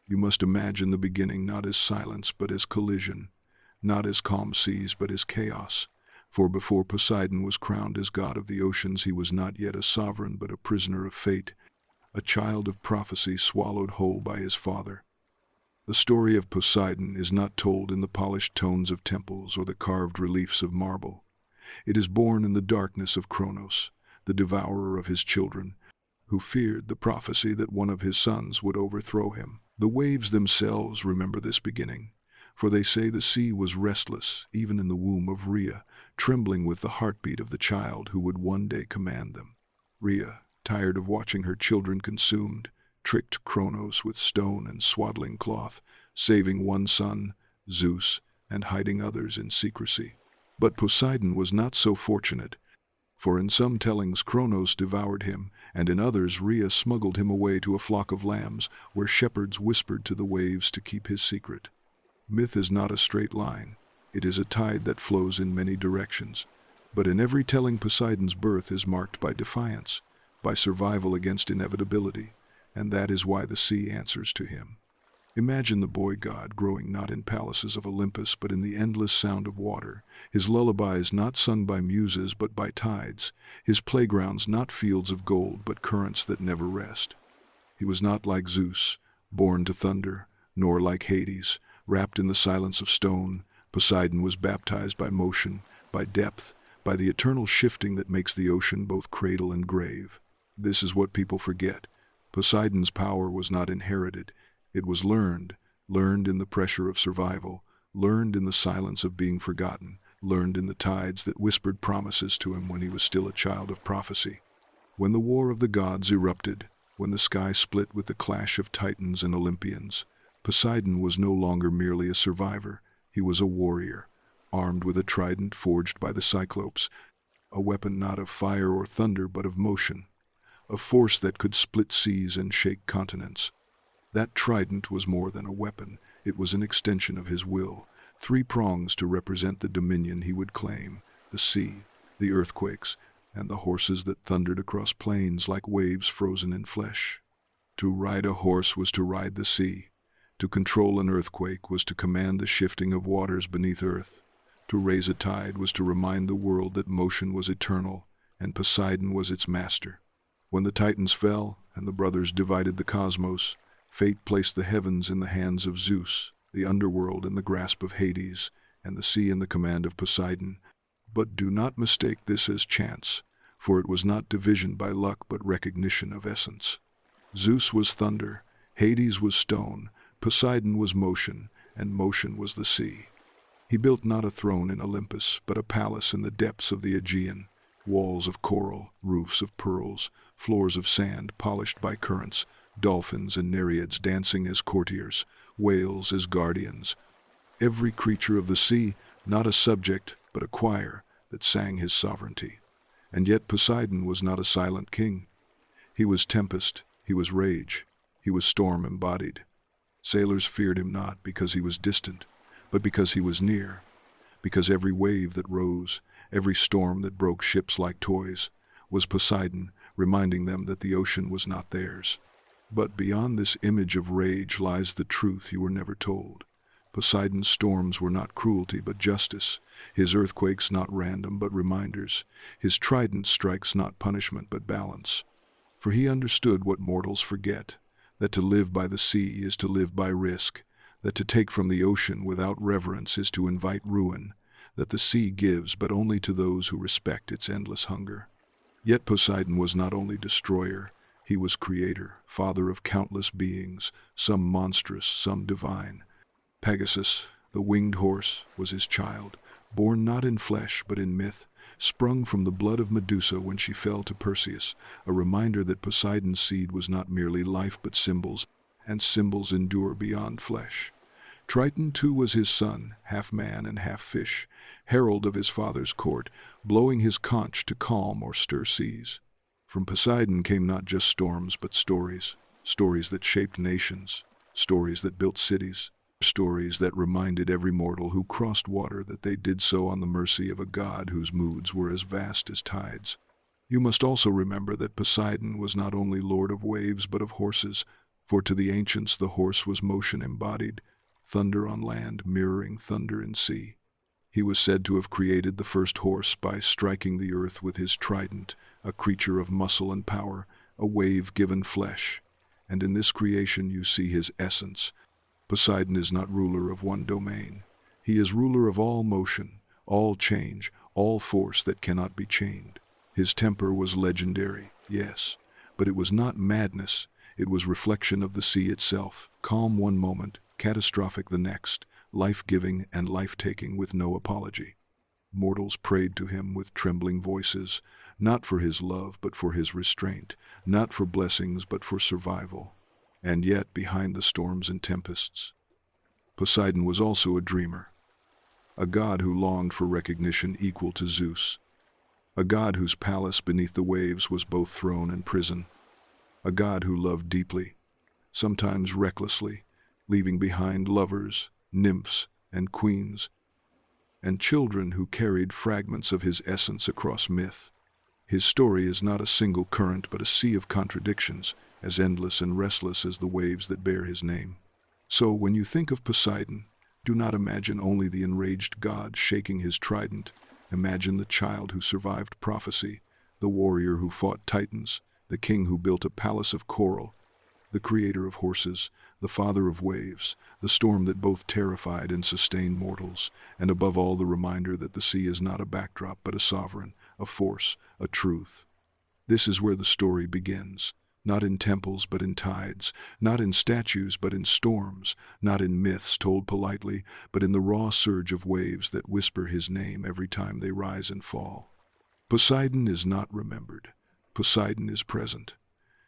You must imagine the beginning not as silence but as collision, not as calm seas but as chaos. For before Poseidon was crowned as god of the oceans, he was not yet a sovereign but a prisoner of fate, a child of prophecy swallowed whole by his father. The story of Poseidon is not told in the polished tones of temples or the carved reliefs of marble. It is born in the darkness of Kronos, the devourer of his children, who feared the prophecy that one of his sons would overthrow him. The waves themselves remember this beginning, for they say the sea was restless, even in the womb of Rhea, trembling with the heartbeat of the child who would one day command them. Rhea, tired of watching her children consumed, tricked Kronos with stone and swaddling cloth, saving one son, Zeus, and hiding others in secrecy. But Poseidon was not so fortunate, for in some tellings Kronos devoured him, and in others Rhea smuggled him away to a flock of lambs, where shepherds whispered to the waves to keep his secret. Myth is not a straight line. It is a tide that flows in many directions. But in every telling, Poseidon's birth is marked by defiance, by survival against inevitability, and that is why the sea answers to him. Imagine the boy god growing not in palaces of Olympus but in the endless sound of water, his lullabies not sung by muses but by tides, his playgrounds not fields of gold but currents that never rest. He was not like Zeus, born to thunder, nor like Hades, wrapped in the silence of stone. Poseidon was baptized by motion, by depth, by the eternal shifting that makes the ocean both cradle and grave. This is what people forget. Poseidon's power was not inherited. It was learned in the pressure of survival, learned in the silence of being forgotten, learned in the tides that whispered promises to him when he was still a child of prophecy. When the war of the gods erupted, when the sky split with the clash of Titans and Olympians, Poseidon was no longer merely a survivor. He was a warrior, armed with a trident forged by the Cyclopes, a weapon not of fire or thunder but of motion, a force that could split seas and shake continents. That trident was more than a weapon. It was an extension of his will, 3 prongs to represent the dominion he would claim: the sea, the earthquakes, and the horses that thundered across plains like waves frozen in flesh. To ride a horse was to ride the sea. To control an earthquake was to command the shifting of waters beneath earth. To raise a tide was to remind the world that motion was eternal, and Poseidon was its master. When the Titans fell and the brothers divided the cosmos, fate placed the heavens in the hands of Zeus, the underworld in the grasp of Hades, and the sea in the command of Poseidon. But do not mistake this as chance, for it was not division by luck but recognition of essence. Zeus was thunder, Hades was stone, Poseidon was motion, and motion was the sea. He built not a throne in Olympus, but a palace in the depths of the Aegean, walls of coral, roofs of pearls, floors of sand polished by currents, dolphins and nereids dancing as courtiers, whales as guardians. Every creature of the sea, not a subject, but a choir that sang his sovereignty. And yet Poseidon was not a silent king. He was tempest, he was rage, he was storm embodied. Sailors feared him not because he was distant, but because he was near, because every wave that rose, every storm that broke ships like toys, was Poseidon, reminding them that the ocean was not theirs. But beyond this image of rage lies the truth you were never told. Poseidon's storms were not cruelty but justice, his earthquakes not random but reminders, his trident strikes not punishment but balance. For he understood what mortals forget, that to live by the sea is to live by risk, that to take from the ocean without reverence is to invite ruin, that the sea gives but only to those who respect its endless hunger. Yet Poseidon was not only destroyer, he was creator, father of countless beings, some monstrous, some divine. Pegasus, the winged horse, was his child, born not in flesh but in myth, sprung from the blood of Medusa when she fell to Perseus, a reminder that Poseidon's seed was not merely life but symbols, and symbols endure beyond flesh. Triton too was his son, half man and half fish, herald of his father's court, blowing his conch to calm or stir seas. From Poseidon came not just storms but stories, stories that shaped nations, stories that built cities, stories that reminded every mortal who crossed water that they did so on the mercy of a god whose moods were as vast as tides. You must also remember that Poseidon was not only lord of waves but of horses, For to the ancients the horse was motion embodied, thunder on land mirroring thunder in sea. He was said to have created the first horse by striking the earth with his trident, a creature of muscle and power, a wave given flesh. And in this creation you see his essence. Poseidon is not ruler of one domain. He is ruler of all motion, all change, all force that cannot be chained. His temper was legendary, yes, but it was not madness. It was reflection of the sea itself, calm one moment, catastrophic the next, life-giving and life-taking with no apology. Mortals prayed to him with trembling voices, not for his love but for his restraint, not for blessings but for survival. And yet, behind the storms and tempests, Poseidon was also a dreamer, a god who longed for recognition equal to Zeus, a god whose palace beneath the waves was both throne and prison, a god who loved deeply, sometimes recklessly, leaving behind lovers, nymphs, and queens, and children who carried fragments of his essence across myth. His story is not a single current but a sea of contradictions, as endless and restless as the waves that bear his name. So when you think of Poseidon, do not imagine only the enraged god shaking his trident. Imagine the child who survived prophecy, the warrior who fought titans, the king who built a palace of coral, the creator of horses, the father of waves, the storm that both terrified and sustained mortals, and above all the reminder that the sea is not a backdrop but a sovereign, a force, a truth. This is where the story begins, not in temples but in tides, not in statues but in storms, not in myths told politely, but in the raw surge of waves that whisper his name every time they rise and fall. Poseidon is not remembered. Poseidon is present,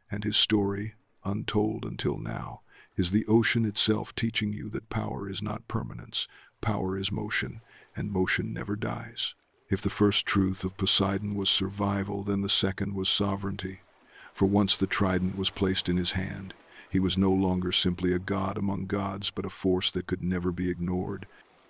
and his story, untold until now, is the ocean itself teaching you that power is not permanence, power is motion, and motion never dies. If the first truth of Poseidon was survival, then the second was sovereignty. For once the trident was placed in his hand, he was no longer simply a god among gods, but a force that could never be ignored.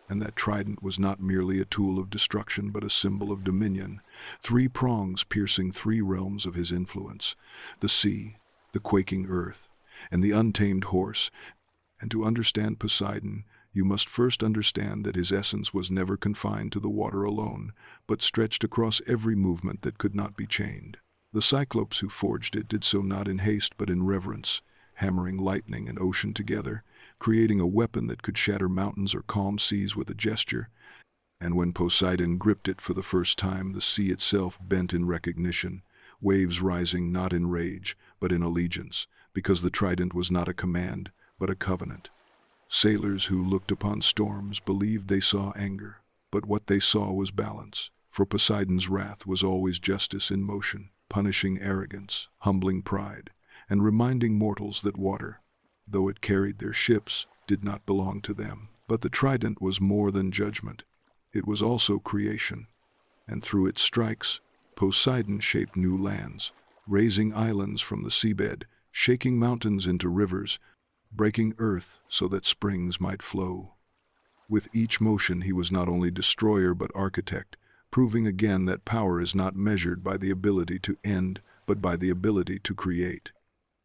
And that trident was not merely a tool of destruction, but a symbol of dominion, 3 prongs piercing 3 realms of his influence, the sea, the quaking earth, and the untamed horse. And to understand Poseidon, you must first understand that his essence was never confined to the water alone, but stretched across every movement that could not be chained. The Cyclops who forged it did so not in haste but in reverence, hammering lightning and ocean together, creating a weapon that could shatter mountains or calm seas with a gesture. And when Poseidon gripped it for the first time, the sea itself bent in recognition, waves rising not in rage but in allegiance, because the trident was not a command but a covenant. Sailors who looked upon storms believed they saw anger, but what they saw was balance, for Poseidon's wrath was always justice in motion, punishing arrogance, humbling pride, and reminding mortals that water, though it carried their ships, did not belong to them. But the trident was more than judgment. It was also creation, and through its strikes, Poseidon shaped new lands, raising islands from the seabed, shaking mountains into rivers, breaking earth so that springs might flow. With each motion he was not only destroyer but architect, proving again that power is not measured by the ability to end, but by the ability to create.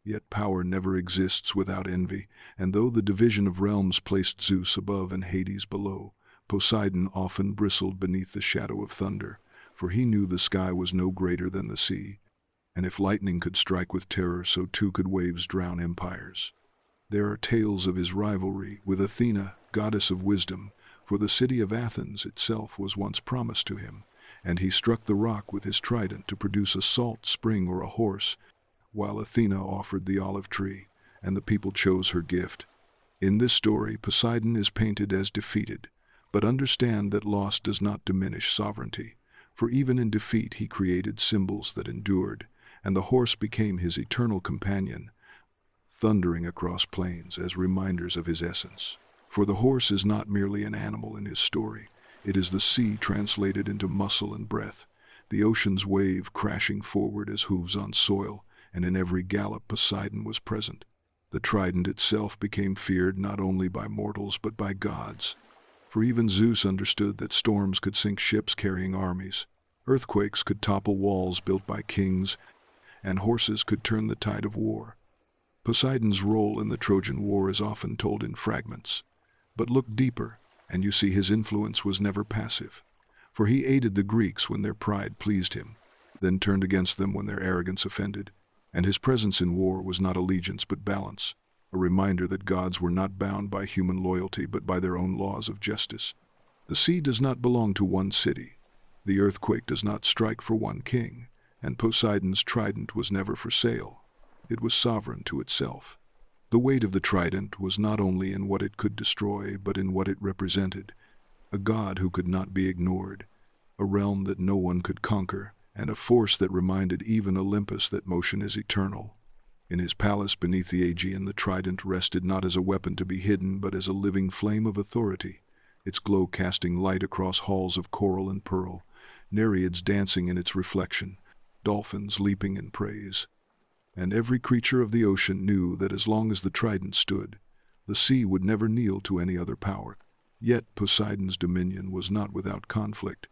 Yet power never exists without envy, and though the division of realms placed Zeus above and Hades below, Poseidon often bristled beneath the shadow of thunder, for he knew the sky was no greater than the sea, and if lightning could strike with terror, so too could waves drown empires. There are tales of his rivalry with Athena, goddess of wisdom, for the city of Athens itself was once promised to him, and he struck the rock with his trident to produce a salt spring or a horse, while Athena offered the olive tree, and the people chose her gift. In this story, Poseidon is painted as defeated, but understand that loss does not diminish sovereignty, for even in defeat he created symbols that endured, and the horse became his eternal companion, thundering across plains as reminders of his essence. For the horse is not merely an animal in his story, it is the sea translated into muscle and breath, the ocean's wave crashing forward as hooves on soil, and in every gallop Poseidon was present. The trident itself became feared not only by mortals but by gods, for even Zeus understood that storms could sink ships carrying armies, earthquakes could topple walls built by kings, and horses could turn the tide of war. Poseidon's role in the Trojan War is often told in fragments, but look deeper, and you see his influence was never passive. For he aided the Greeks when their pride pleased him, then turned against them when their arrogance offended, and his presence in war was not allegiance but balance, a reminder that gods were not bound by human loyalty but by their own laws of justice. The sea does not belong to one city, the earthquake does not strike for one king, and Poseidon's trident was never for sale. It was sovereign to itself. The weight of the trident was not only in what it could destroy, but in what it represented. A god who could not be ignored, a realm that no one could conquer, and a force that reminded even Olympus that motion is eternal. In his palace beneath the Aegean, the trident rested not as a weapon to be hidden, but as a living flame of authority, its glow casting light across halls of coral and pearl, nereids dancing in its reflection, dolphins leaping in praise. And every creature of the ocean knew that as long as the trident stood, the sea would never kneel to any other power. Yet Poseidon's dominion was not without conflict,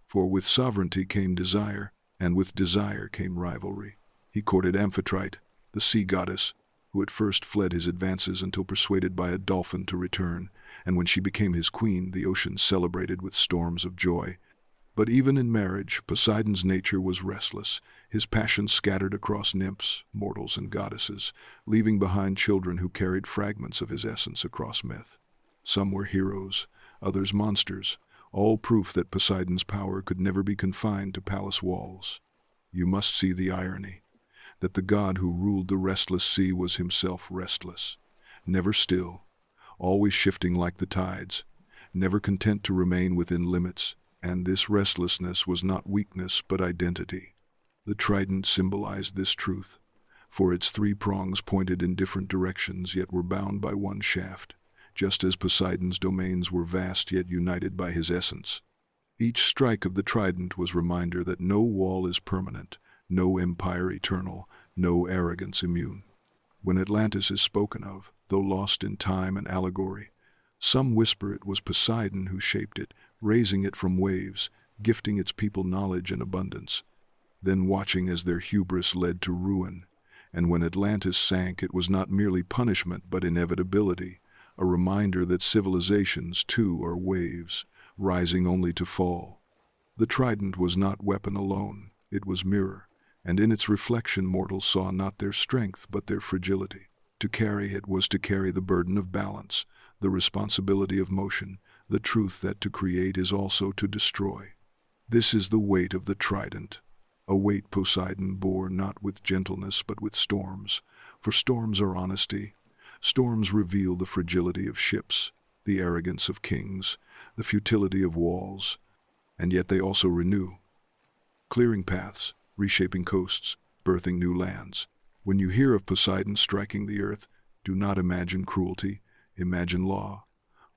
for with sovereignty came desire, and with desire came rivalry. He courted Amphitrite, the sea goddess, who at first fled his advances until persuaded by a dolphin to return, and when she became his queen, the ocean celebrated with storms of joy. But even in marriage, Poseidon's nature was restless, his passion scattered across nymphs, mortals, and goddesses, leaving behind children who carried fragments of his essence across myth. Some were heroes, others monsters, all proof that Poseidon's power could never be confined to palace walls. You must see the irony, that the god who ruled the restless sea was himself restless, never still, always shifting like the tides, never content to remain within limits, and this restlessness was not weakness but identity. The trident symbolized this truth, for its three prongs pointed in different directions yet were bound by one shaft, just as Poseidon's domains were vast yet united by his essence. Each strike of the trident was a reminder that no wall is permanent, no empire eternal, no arrogance immune. When Atlantis is spoken of, though lost in time and allegory, some whisper it was Poseidon who shaped it, raising it from waves, gifting its people knowledge and abundance, then watching as their hubris led to ruin. And when Atlantis sank, it was not merely punishment but inevitability, a reminder that civilizations too are waves, rising only to fall. The trident was not weapon alone, it was mirror, and in its reflection mortals saw not their strength but their fragility. To carry it was to carry the burden of balance, the responsibility of motion, the truth that to create is also to destroy. This is the weight of the trident, a weight Poseidon bore not with gentleness but with storms, for storms are honesty. Storms reveal the fragility of ships, the arrogance of kings, the futility of walls, and yet they also renew, clearing paths, reshaping coasts, birthing new lands. When you hear of Poseidon striking the earth, do not imagine cruelty, imagine law.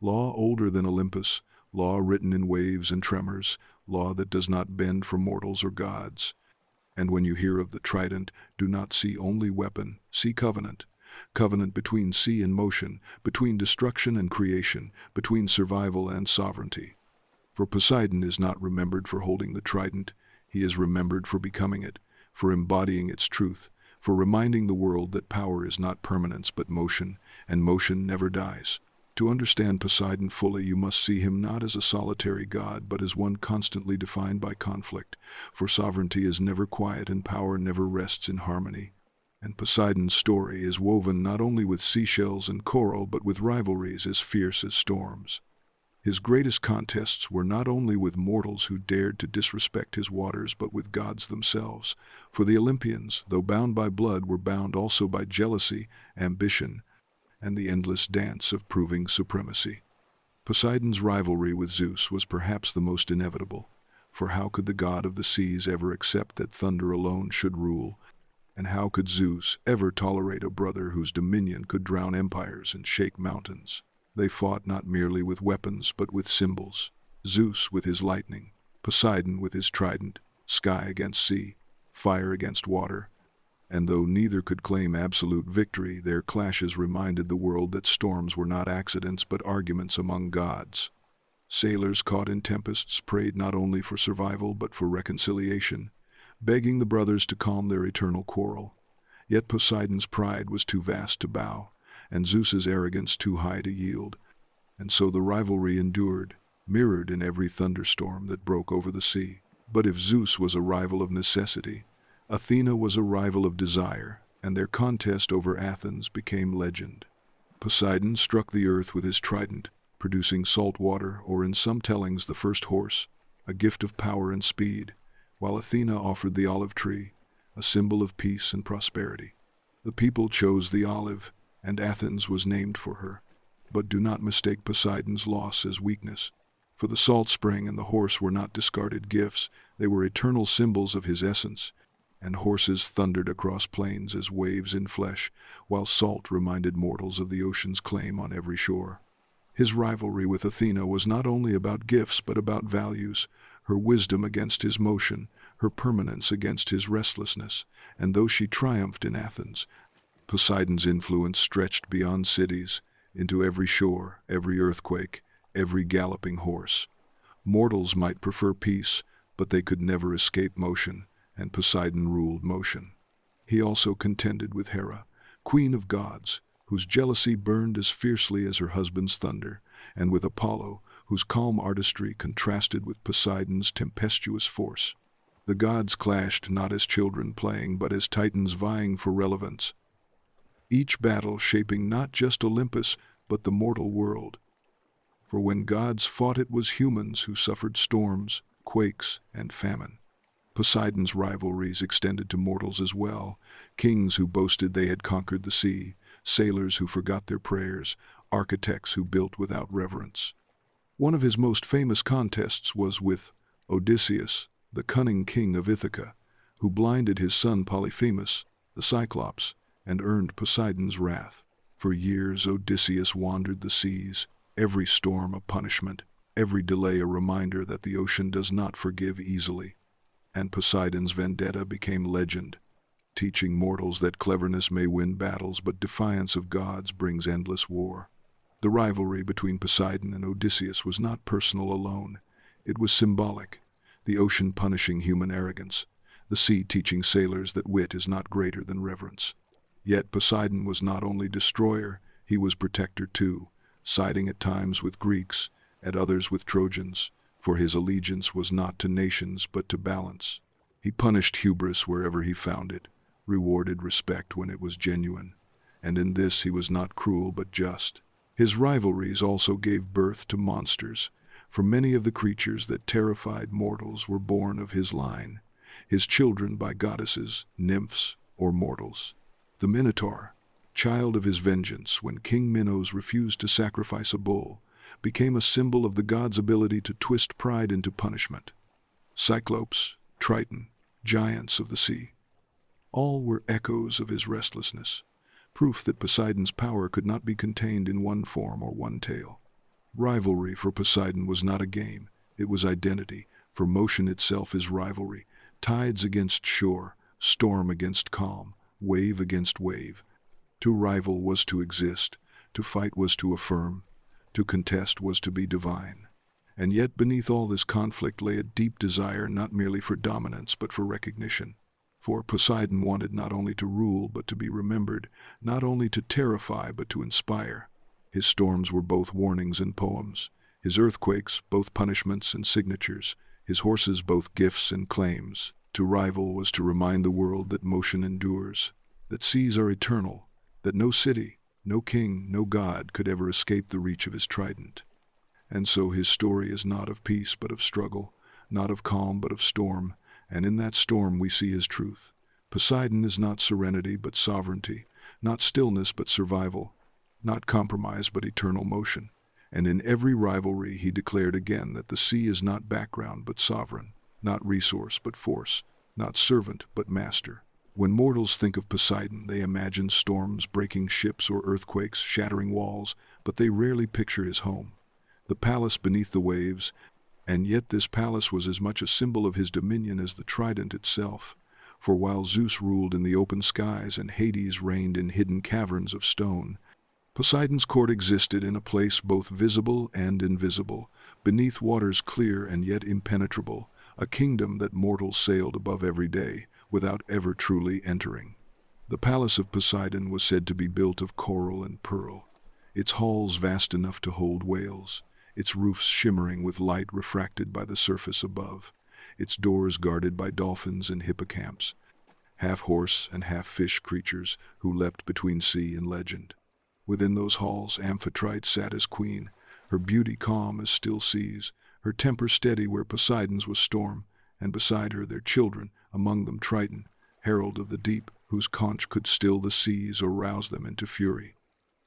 Law older than Olympus, law written in waves and tremors, law that does not bend for mortals or gods. And when you hear of the trident, do not see only weapon, see covenant. Covenant between sea and motion, between destruction and creation, between survival and sovereignty. For Poseidon is not remembered for holding the trident, he is remembered for becoming it, for embodying its truth, for reminding the world that power is not permanence but motion, and motion never dies. To understand Poseidon fully, you must see him not as a solitary god, but as one constantly defined by conflict, for sovereignty is never quiet and power never rests in harmony. And Poseidon's story is woven not only with seashells and coral, but with rivalries as fierce as storms. His greatest contests were not only with mortals who dared to disrespect his waters, but with gods themselves. For the Olympians, though bound by blood, were bound also by jealousy, ambition, and the endless dance of proving supremacy. Poseidon's rivalry with Zeus was perhaps the most inevitable, for how could the god of the seas ever accept that thunder alone should rule? And how could Zeus ever tolerate a brother whose dominion could drown empires and shake mountains? They fought not merely with weapons but with symbols. Zeus with his lightning, Poseidon with his trident, sky against sea, fire against water. And though neither could claim absolute victory, their clashes reminded the world that storms were not accidents but arguments among gods. Sailors caught in tempests prayed not only for survival but for reconciliation, begging the brothers to calm their eternal quarrel. Yet Poseidon's pride was too vast to bow, and Zeus's arrogance too high to yield, and so the rivalry endured, mirrored in every thunderstorm that broke over the sea. But if Zeus was a rival of necessity, Athena was a rival of desire, and their contest over Athens became legend. Poseidon struck the earth with his trident, producing salt water, or in some tellings the first horse, a gift of power and speed, while Athena offered the olive tree, a symbol of peace and prosperity. The people chose the olive, and Athens was named for her. But do not mistake Poseidon's loss as weakness, for the salt spring and the horse were not discarded gifts, they were eternal symbols of his essence, and horses thundered across plains as waves in flesh, while salt reminded mortals of the ocean's claim on every shore. His rivalry with Athena was not only about gifts but about values, her wisdom against his motion, her permanence against his restlessness, and though she triumphed in Athens, Poseidon's influence stretched beyond cities, into every shore, every earthquake, every galloping horse. Mortals might prefer peace, but they could never escape motion, and Poseidon ruled motion. He also contended with Hera, queen of gods, whose jealousy burned as fiercely as her husband's thunder, and with Apollo, whose calm artistry contrasted with Poseidon's tempestuous force. The gods clashed not as children playing, but as titans vying for relevance, each battle shaping not just Olympus, but the mortal world. For when gods fought, it was humans who suffered storms, quakes, and famine. Poseidon's rivalries extended to mortals as well, kings who boasted they had conquered the sea, sailors who forgot their prayers, architects who built without reverence. One of his most famous contests was with Odysseus, the cunning king of Ithaca, who blinded his son Polyphemus, the Cyclops, and earned Poseidon's wrath. For years Odysseus wandered the seas, every storm a punishment, every delay a reminder that the ocean does not forgive easily. And Poseidon's vendetta became legend, teaching mortals that cleverness may win battles, but defiance of gods brings endless war. The rivalry between Poseidon and Odysseus was not personal alone. It was symbolic, the ocean punishing human arrogance, the sea teaching sailors that wit is not greater than reverence. Yet Poseidon was not only destroyer, he was protector too, siding at times with Greeks, at others with Trojans, for his allegiance was not to nations but to balance. He punished hubris wherever he found it, rewarded respect when it was genuine, and in this he was not cruel but just. His rivalries also gave birth to monsters, for many of the creatures that terrified mortals were born of his line, his children by goddesses, nymphs, or mortals. The Minotaur, child of his vengeance when King Minos refused to sacrifice a bull, became a symbol of the god's ability to twist pride into punishment. Cyclops, Triton, giants of the sea, all were echoes of his restlessness, proof that Poseidon's power could not be contained in one form or one tale. Rivalry for Poseidon was not a game, it was identity, for motion itself is rivalry, tides against shore, storm against calm, wave against wave. To rival was to exist, to fight was to affirm, to contest was to be divine. And yet beneath all this conflict lay a deep desire not merely for dominance but for recognition. For Poseidon wanted not only to rule but to be remembered, not only to terrify but to inspire. His storms were both warnings and poems, his earthquakes both punishments and signatures, his horses both gifts and claims. To rival was to remind the world that motion endures, that seas are eternal, that no city, no king, no god could ever escape the reach of his trident. And so his story is not of peace but of struggle, not of calm but of storm, and in that storm we see his truth. Poseidon is not serenity but sovereignty, not stillness but survival, not compromise but eternal motion. And in every rivalry he declared again that the sea is not background but sovereign, not resource but force, not servant but master. When mortals think of Poseidon, they imagine storms breaking ships or earthquakes shattering walls, but they rarely picture his home, the palace beneath the waves, and yet this palace was as much a symbol of his dominion as the trident itself. For while Zeus ruled in the open skies and Hades reigned in hidden caverns of stone, Poseidon's court existed in a place both visible and invisible, beneath waters clear and yet impenetrable, a kingdom that mortals sailed above every day, without ever truly entering. The palace of Poseidon was said to be built of coral and pearl, its halls vast enough to hold whales, its roofs shimmering with light refracted by the surface above, its doors guarded by dolphins and hippocamps, half-horse and half-fish creatures who leapt between sea and legend. Within those halls Amphitrite sat as queen, her beauty calm as still seas, her temper steady where Poseidon's was storm, and beside her their children, among them Triton, herald of the deep, whose conch could still the seas or rouse them into fury.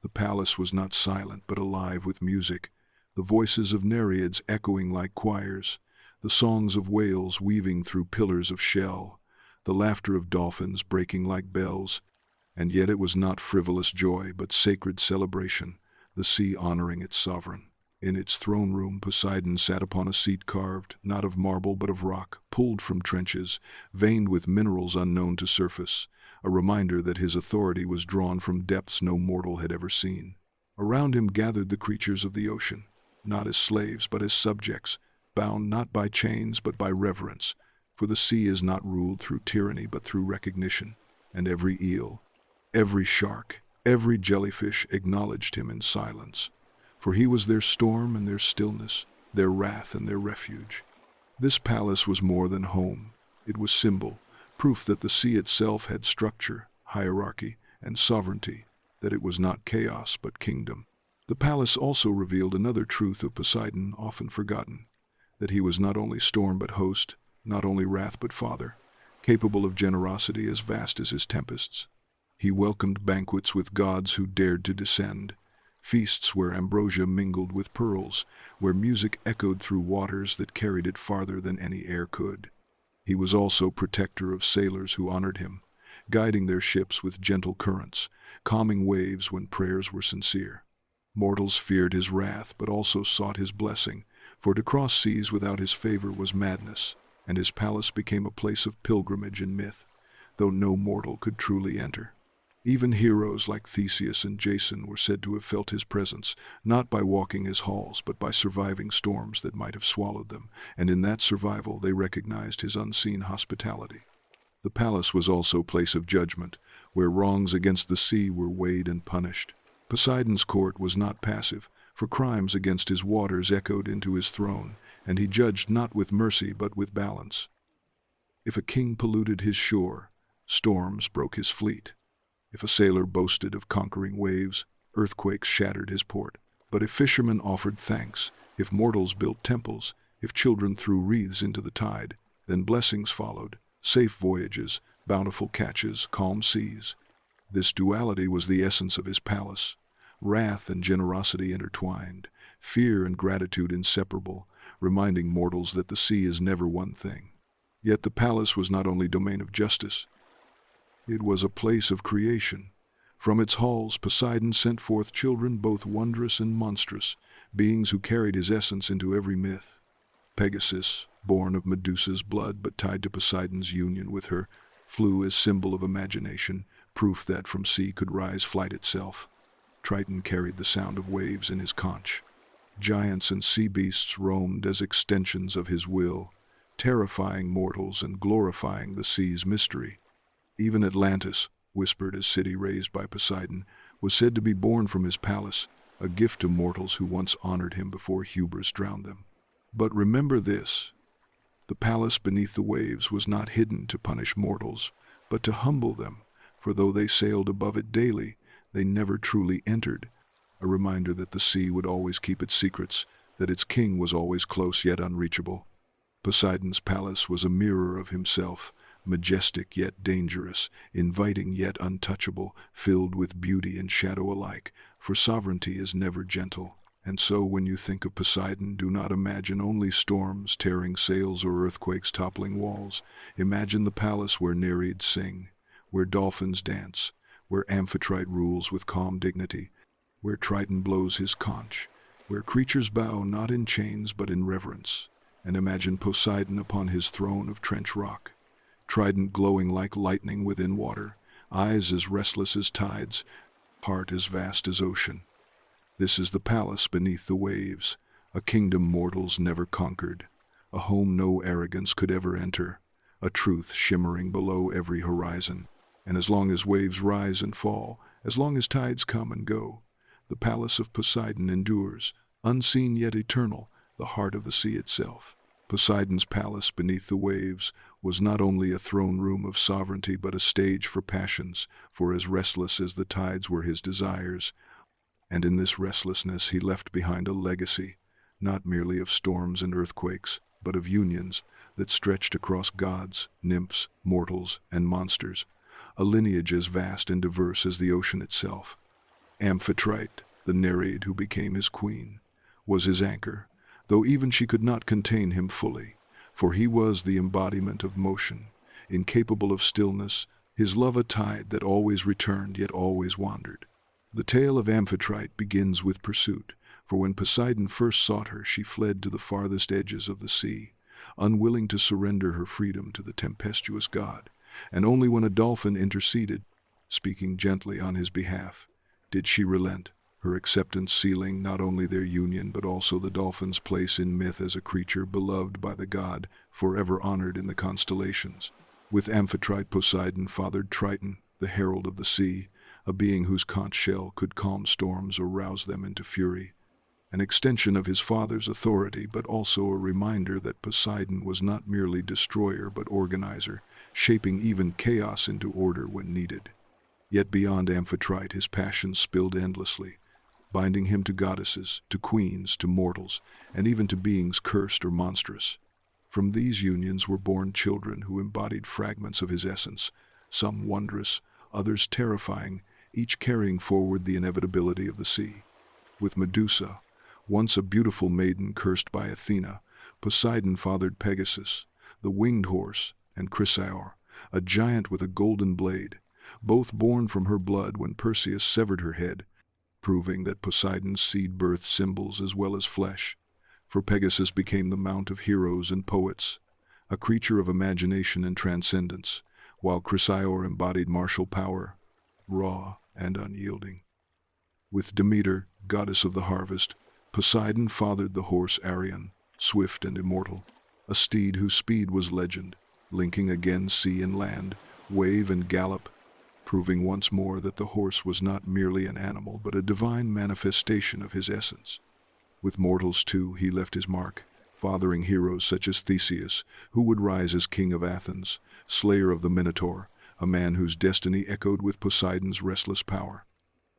The palace was not silent but alive with music, the voices of Nereids echoing like choirs, the songs of whales weaving through pillars of shell, the laughter of dolphins breaking like bells. And yet it was not frivolous joy but sacred celebration, the sea honoring its sovereign. In its throne room Poseidon sat upon a seat carved, not of marble but of rock, pulled from trenches, veined with minerals unknown to surface, a reminder that his authority was drawn from depths no mortal had ever seen. Around him gathered the creatures of the ocean, not as slaves but as subjects, bound not by chains but by reverence, for the sea is not ruled through tyranny but through recognition, and every eel, every shark, every jellyfish acknowledged him in silence, for he was their storm and their stillness, their wrath and their refuge. This palace was more than home. It was symbol, proof that the sea itself had structure, hierarchy, and sovereignty, that it was not chaos but kingdom. The palace also revealed another truth of Poseidon often forgotten, that he was not only storm but host, not only wrath but father, capable of generosity as vast as his tempests. He welcomed banquets with gods who dared to descend, feasts where ambrosia mingled with pearls, where music echoed through waters that carried it farther than any air could. He was also protector of sailors who honored him, guiding their ships with gentle currents, calming waves when prayers were sincere. Mortals feared his wrath but also sought his blessing, for to cross seas without his favor was madness, and his palace became a place of pilgrimage and myth, though no mortal could truly enter. Even heroes like Theseus and Jason were said to have felt his presence, not by walking his halls, but by surviving storms that might have swallowed them, and in that survival they recognized his unseen hospitality. The palace was also a place of judgment, where wrongs against the sea were weighed and punished. Poseidon's court was not passive, for crimes against his waters echoed into his throne, and he judged not with mercy but with balance. If a king polluted his shore, storms broke his fleet. If a sailor boasted of conquering waves, earthquakes shattered his port. But if fishermen offered thanks, if mortals built temples, if children threw wreaths into the tide, then blessings followed, safe voyages, bountiful catches, calm seas. This duality was the essence of his palace, wrath and generosity intertwined, fear and gratitude inseparable, reminding mortals that the sea is never one thing. Yet the palace was not only domain of justice, it was a place of creation. From its halls Poseidon sent forth children both wondrous and monstrous, beings who carried his essence into every myth. Pegasus, born of Medusa's blood but tied to Poseidon's union with her, flew as symbol of imagination, proof that from sea could rise flight itself. Triton carried the sound of waves in his conch. Giants and sea beasts roamed as extensions of his will, terrifying mortals and glorifying the sea's mystery. Even Atlantis, whispered as city raised by Poseidon, was said to be born from his palace, a gift to mortals who once honored him before hubris drowned them. But remember this, the palace beneath the waves was not hidden to punish mortals, but to humble them, for though they sailed above it daily, they never truly entered, a reminder that the sea would always keep its secrets, that its king was always close yet unreachable. Poseidon's palace was a mirror of himself, majestic yet dangerous, inviting yet untouchable, filled with beauty and shadow alike, for sovereignty is never gentle. And so when you think of Poseidon, do not imagine only storms tearing sails or earthquakes toppling walls. Imagine the palace where Nereids sing, where dolphins dance, where Amphitrite rules with calm dignity, where Triton blows his conch, where creatures bow not in chains but in reverence. And imagine Poseidon upon his throne of trench rock, trident glowing like lightning within water, eyes as restless as tides, heart as vast as ocean. This is the palace beneath the waves, a kingdom mortals never conquered, a home no arrogance could ever enter, a truth shimmering below every horizon. And as long as waves rise and fall, as long as tides come and go, the palace of Poseidon endures, unseen yet eternal, the heart of the sea itself. Poseidon's palace beneath the waves was not only a throne room of sovereignty but a stage for passions, for as restless as the tides were his desires, and in this restlessness he left behind a legacy, not merely of storms and earthquakes, but of unions that stretched across gods, nymphs, mortals, and monsters, a lineage as vast and diverse as the ocean itself. Amphitrite, the Nereid who became his queen, was his anchor, though even she could not contain him fully, for he was the embodiment of motion, incapable of stillness, his love a tide that always returned yet always wandered. The tale of Amphitrite begins with pursuit, for when Poseidon first sought her she fled to the farthest edges of the sea, unwilling to surrender her freedom to the tempestuous god, and only when a dolphin interceded, speaking gently on his behalf, did she relent, her acceptance sealing not only their union but also the dolphin's place in myth as a creature beloved by the god, forever honored in the constellations. With Amphitrite Poseidon fathered Triton, the herald of the sea, a being whose conch shell could calm storms or rouse them into fury, an extension of his father's authority but also a reminder that Poseidon was not merely destroyer but organizer, shaping even chaos into order when needed. Yet beyond Amphitrite his passions spilled endlessly, binding him to goddesses, to queens, to mortals, and even to beings cursed or monstrous. From these unions were born children who embodied fragments of his essence, some wondrous, others terrifying, each carrying forward the inevitability of the sea. With Medusa, once a beautiful maiden cursed by Athena, Poseidon fathered Pegasus, the winged horse, and Chrysaor, a giant with a golden blade, both born from her blood when Perseus severed her head, proving that Poseidon's seed birthed symbols as well as flesh. For Pegasus became the mount of heroes and poets, a creature of imagination and transcendence, while Chrysaor embodied martial power, raw and unyielding. With Demeter, goddess of the harvest, Poseidon fathered the horse Arion, swift and immortal, a steed whose speed was legend, linking again sea and land, wave and gallop, proving once more that the horse was not merely an animal but a divine manifestation of his essence. With mortals, too, he left his mark, fathering heroes such as Theseus, who would rise as king of Athens, slayer of the Minotaur, a man whose destiny echoed with Poseidon's restless power.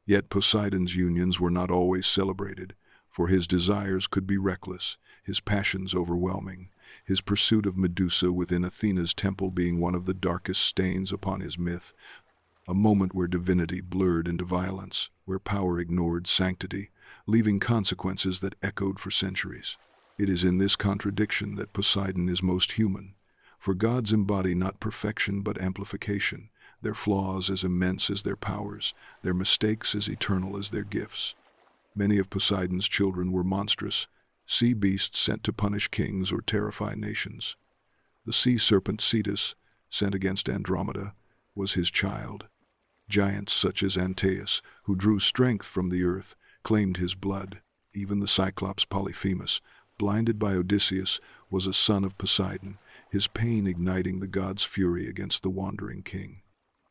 Yet Poseidon's unions were not always celebrated, for his desires could be reckless, his passions overwhelming, his pursuit of Medusa within Athena's temple being one of the darkest stains upon his myth, a moment where divinity blurred into violence, where power ignored sanctity, leaving consequences that echoed for centuries. It is in this contradiction that Poseidon is most human, for gods embody not perfection but amplification, their flaws as immense as their powers, their mistakes as eternal as their gifts. Many of Poseidon's children were monstrous, sea beasts sent to punish kings or terrify nations. The sea serpent Cetus, sent against Andromeda, was his child. Giants such as Antaeus, who drew strength from the earth, claimed his blood. Even the Cyclops Polyphemus, blinded by Odysseus, was a son of Poseidon, his pain igniting the god's fury against the wandering king.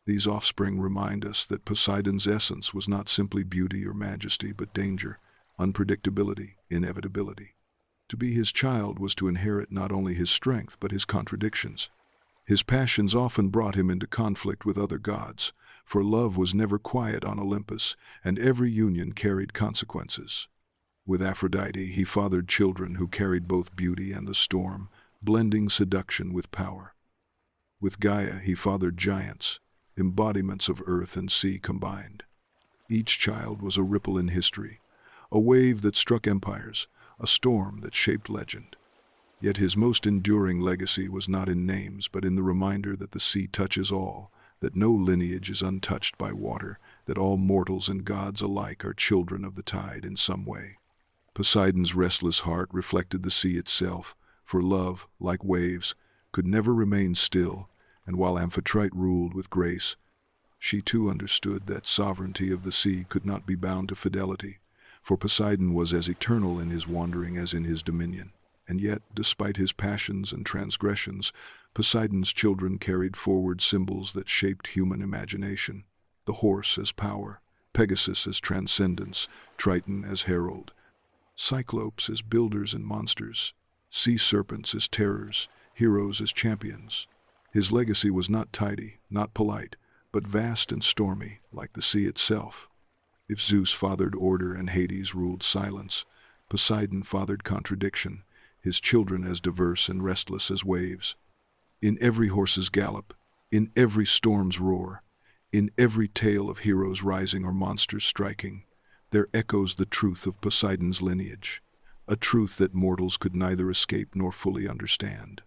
These offspring remind us that Poseidon's essence was not simply beauty or majesty, but danger, unpredictability, inevitability. To be his child was to inherit not only his strength but his contradictions. His passions often brought him into conflict with other gods, for love was never quiet on Olympus, and every union carried consequences. With Aphrodite he fathered children who carried both beauty and the storm, blending seduction with power. With Gaia he fathered giants, embodiments of earth and sea combined. Each child was a ripple in history, a wave that struck empires, a storm that shaped legend. Yet his most enduring legacy was not in names but in the reminder that the sea touches all, that no lineage is untouched by water, that all mortals and gods alike are children of the tide in some way. Poseidon's restless heart reflected the sea itself, for love, like waves, could never remain still, and while Amphitrite ruled with grace, she too understood that sovereignty of the sea could not be bound to fidelity, for Poseidon was as eternal in his wandering as in his dominion. And yet, despite his passions and transgressions, Poseidon's children carried forward symbols that shaped human imagination. The horse as power, Pegasus as transcendence, Triton as herald, Cyclopes as builders and monsters, sea serpents as terrors, heroes as champions. His legacy was not tidy, not polite, but vast and stormy, like the sea itself. If Zeus fathered order and Hades ruled silence, Poseidon fathered contradiction, his children as diverse and restless as waves. In every horse's gallop, in every storm's roar, in every tale of heroes rising or monsters striking, there echoes the truth of Poseidon's lineage, a truth that mortals could neither escape nor fully understand.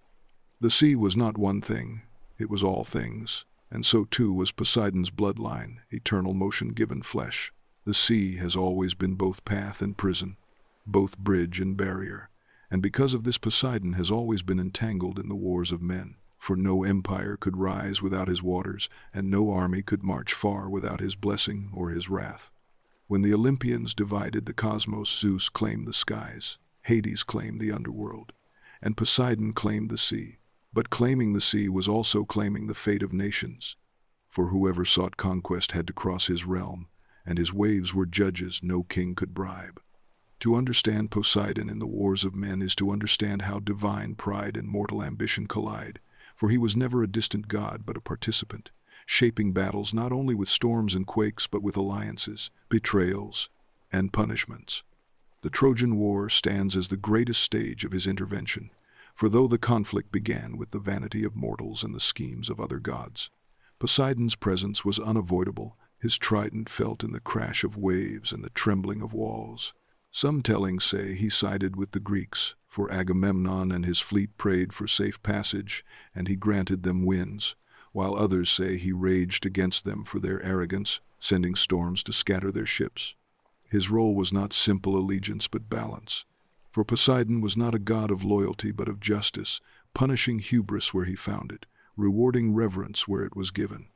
The sea was not one thing, it was all things, and so too was Poseidon's bloodline, eternal motion given flesh. The sea has always been both path and prison, both bridge and barrier, and because of this Poseidon has always been entangled in the wars of men. For no empire could rise without his waters, and no army could march far without his blessing or his wrath. When the Olympians divided the cosmos, Zeus claimed the skies, Hades claimed the underworld, and Poseidon claimed the sea. But claiming the sea was also claiming the fate of nations, for whoever sought conquest had to cross his realm, and his waves were judges no king could bribe. To understand Poseidon in the wars of men is to understand how divine pride and mortal ambition collide, for he was never a distant god but a participant, shaping battles not only with storms and quakes but with alliances, betrayals, and punishments. The Trojan War stands as the greatest stage of his intervention, for though the conflict began with the vanity of mortals and the schemes of other gods, Poseidon's presence was unavoidable, his trident felt in the crash of waves and the trembling of walls. Some tellings say he sided with the Greeks, for Agamemnon and his fleet prayed for safe passage, and he granted them winds, while others say he raged against them for their arrogance, sending storms to scatter their ships. His role was not simple allegiance but balance, for Poseidon was not a god of loyalty but of justice, punishing hubris where he found it, rewarding reverence where it was given.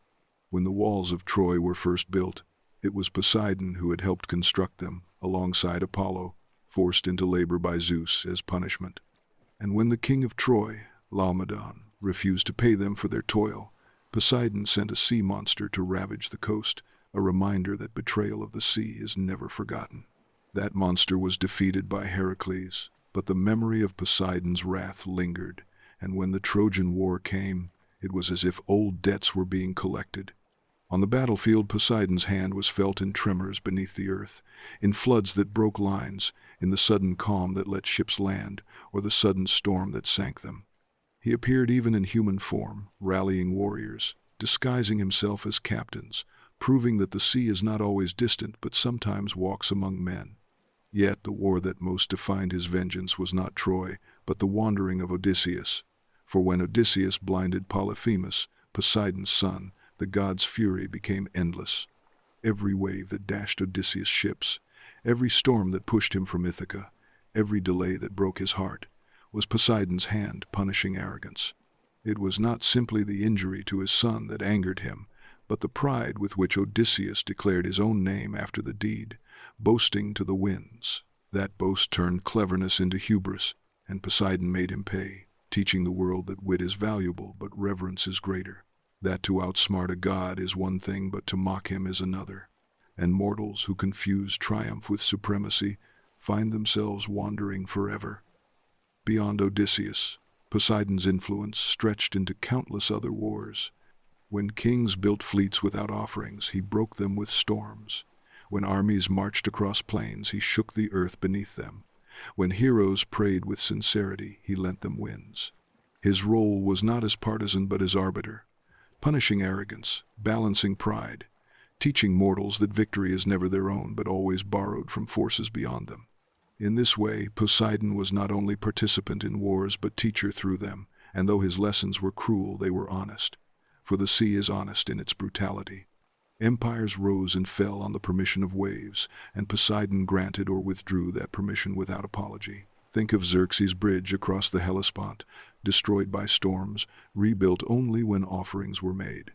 When the walls of Troy were first built, it was Poseidon who had helped construct them, alongside Apollo, forced into labor by Zeus as punishment. And when the king of Troy, Laomedon, refused to pay them for their toil, Poseidon sent a sea monster to ravage the coast, a reminder that betrayal of the sea is never forgotten. That monster was defeated by Heracles, but the memory of Poseidon's wrath lingered, and when the Trojan War came, it was as if old debts were being collected. On the battlefield, Poseidon's hand was felt in tremors beneath the earth, in floods that broke lines, in the sudden calm that let ships land, or the sudden storm that sank them. He appeared even in human form, rallying warriors, disguising himself as captains, proving that the sea is not always distant but sometimes walks among men. Yet the war that most defined his vengeance was not Troy, but the wandering of Odysseus. For when Odysseus blinded Polyphemus, Poseidon's son, the god's fury became endless. Every wave that dashed Odysseus' ships, every storm that pushed him from Ithaca, every delay that broke his heart, was Poseidon's hand punishing arrogance. It was not simply the injury to his son that angered him, but the pride with which Odysseus declared his own name after the deed, boasting to the winds. That boast turned cleverness into hubris, and Poseidon made him pay, teaching the world that wit is valuable but reverence is greater. That to outsmart a god is one thing, but to mock him is another. And mortals who confuse triumph with supremacy find themselves wandering forever. Beyond Odysseus, Poseidon's influence stretched into countless other wars. When kings built fleets without offerings, he broke them with storms. When armies marched across plains, he shook the earth beneath them. When heroes prayed with sincerity, he lent them winds. His role was not as partisan but as arbiter, punishing arrogance, balancing pride, teaching mortals that victory is never their own but always borrowed from forces beyond them. In this way, Poseidon was not only participant in wars but teacher through them, and though his lessons were cruel, they were honest. For the sea is honest in its brutality. Empires rose and fell on the permission of waves, and Poseidon granted or withdrew that permission without apology. Think of Xerxes' bridge across the Hellespont, destroyed by storms, rebuilt only when offerings were made.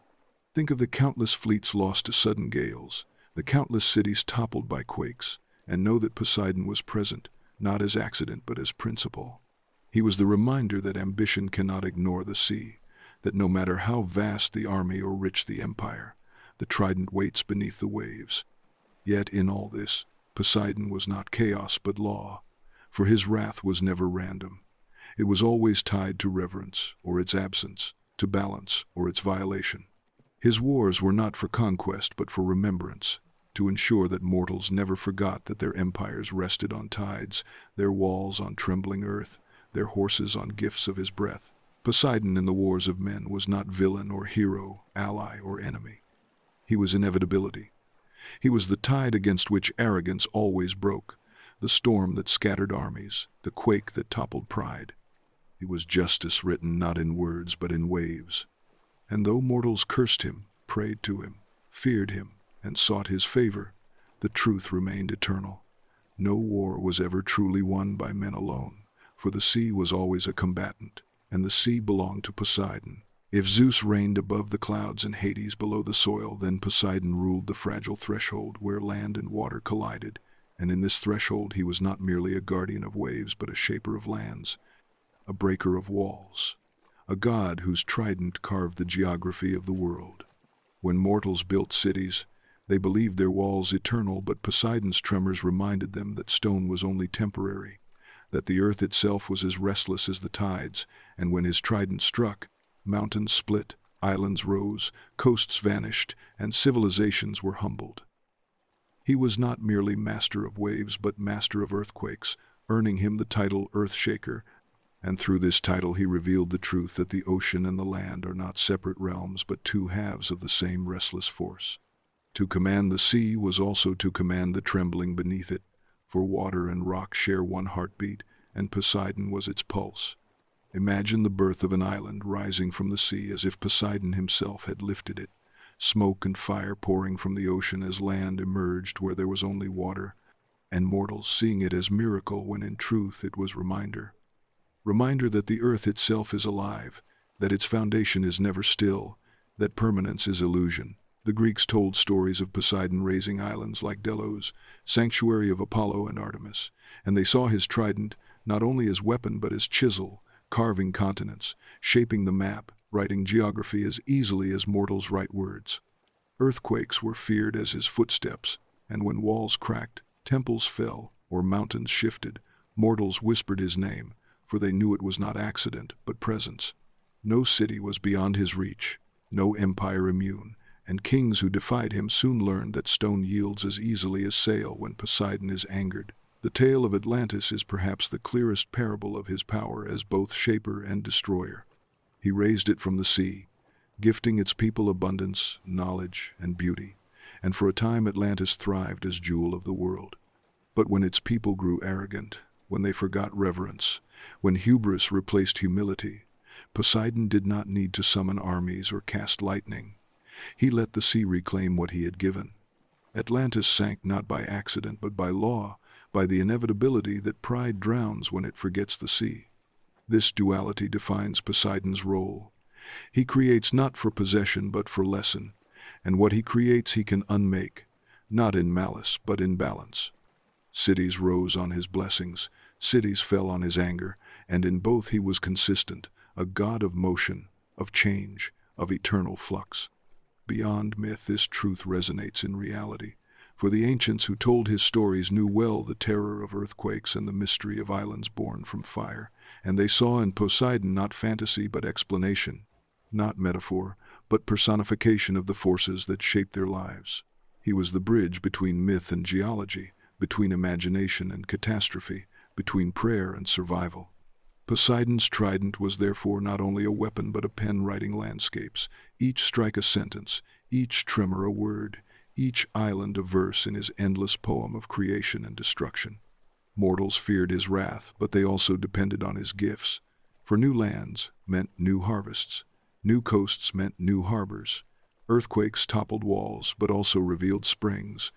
Think of the countless fleets lost to sudden gales, the countless cities toppled by quakes, and know that Poseidon was present, not as accident but as principle. He was the reminder that ambition cannot ignore the sea, that no matter how vast the army or rich the empire, the trident waits beneath the waves. Yet in all this, Poseidon was not chaos but law, for his wrath was never random. It was always tied to reverence or its absence, to balance or its violation. His wars were not for conquest but for remembrance, to ensure that mortals never forgot that their empires rested on tides, their walls on trembling earth, their horses on gifts of his breath. Poseidon in the wars of men was not villain or hero, ally or enemy. He was inevitability. He was the tide against which arrogance always broke, the storm that scattered armies, the quake that toppled pride. He was justice written not in words but in waves. And though mortals cursed him, prayed to him, feared him, and sought his favor, the truth remained eternal. No war was ever truly won by men alone, for the sea was always a combatant, and the sea belonged to Poseidon. If Zeus reigned above the clouds and Hades below the soil, then Poseidon ruled the fragile threshold where land and water collided, and in this threshold he was not merely a guardian of waves but a shaper of lands, a breaker of walls, a god whose trident carved the geography of the world. When mortals built cities, they believed their walls eternal, but Poseidon's tremors reminded them that stone was only temporary, that the earth itself was as restless as the tides, and when his trident struck, mountains split, islands rose, coasts vanished, and civilizations were humbled. He was not merely master of waves but master of earthquakes, earning him the title Earthshaker, and through this title he revealed the truth that the ocean and the land are not separate realms but two halves of the same restless force. To command the sea was also to command the trembling beneath it, for water and rock share one heartbeat, and Poseidon was its pulse. Imagine the birth of an island rising from the sea as if Poseidon himself had lifted it, smoke and fire pouring from the ocean as land emerged where there was only water, and mortals seeing it as miracle when in truth it was reminder. Reminder that the earth itself is alive, that its foundation is never still, that permanence is illusion. The Greeks told stories of Poseidon raising islands like Delos, sanctuary of Apollo and Artemis, and they saw his trident not only as weapon but as chisel, carving continents, shaping the map, writing geography as easily as mortals write words. Earthquakes were feared as his footsteps, and when walls cracked, temples fell, or mountains shifted, mortals whispered his name, for they knew it was not accident but presence. No city was beyond his reach, no empire immune, and kings who defied him soon learned that stone yields as easily as sail when Poseidon is angered. The tale of Atlantis is perhaps the clearest parable of his power as both shaper and destroyer. He raised it from the sea, gifting its people abundance, knowledge, and beauty, and for a time Atlantis thrived as jewel of the world. But when its people grew arrogant, when they forgot reverence, when hubris replaced humility, Poseidon did not need to summon armies or cast lightning. He let the sea reclaim what he had given. Atlantis sank not by accident but by law, by the inevitability that pride drowns when it forgets the sea. This duality defines Poseidon's role. He creates not for possession but for lesson, and what he creates he can unmake, not in malice but in balance. Cities rose on his blessings, cities fell on his anger, and in both he was consistent, a god of motion, of change, of eternal flux. Beyond myth, this truth resonates in reality, for the ancients who told his stories knew well the terror of earthquakes and the mystery of islands born from fire, and they saw in Poseidon not fantasy but explanation, not metaphor, but personification of the forces that shaped their lives. He was the bridge between myth and geology, between imagination and catastrophe, between prayer and survival. Poseidon's trident was therefore not only a weapon but a pen writing landscapes, each strike a sentence, each tremor a word, each island a verse in his endless poem of creation and destruction. Mortals feared his wrath, but they also depended on his gifts, for new lands meant new harvests, new coasts meant new harbors. Earthquakes toppled walls, but also revealed springs,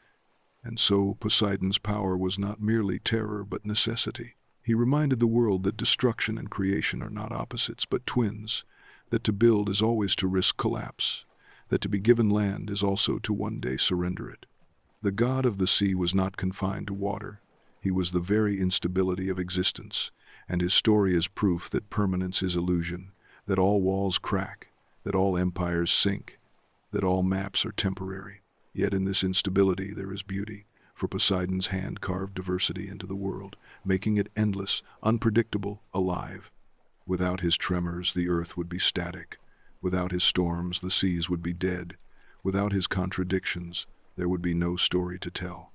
and so Poseidon's power was not merely terror but necessity. He reminded the world that destruction and creation are not opposites but twins, that to build is always to risk collapse, that to be given land is also to one day surrender it. The god of the sea was not confined to water. He was the very instability of existence, and his story is proof that permanence is illusion, that all walls crack, that all empires sink, that all maps are temporary. Yet in this instability there is beauty, for Poseidon's hand carved diversity into the world, making it endless, unpredictable, alive. Without his tremors, the earth would be static. Without his storms, the seas would be dead. Without his contradictions, there would be no story to tell.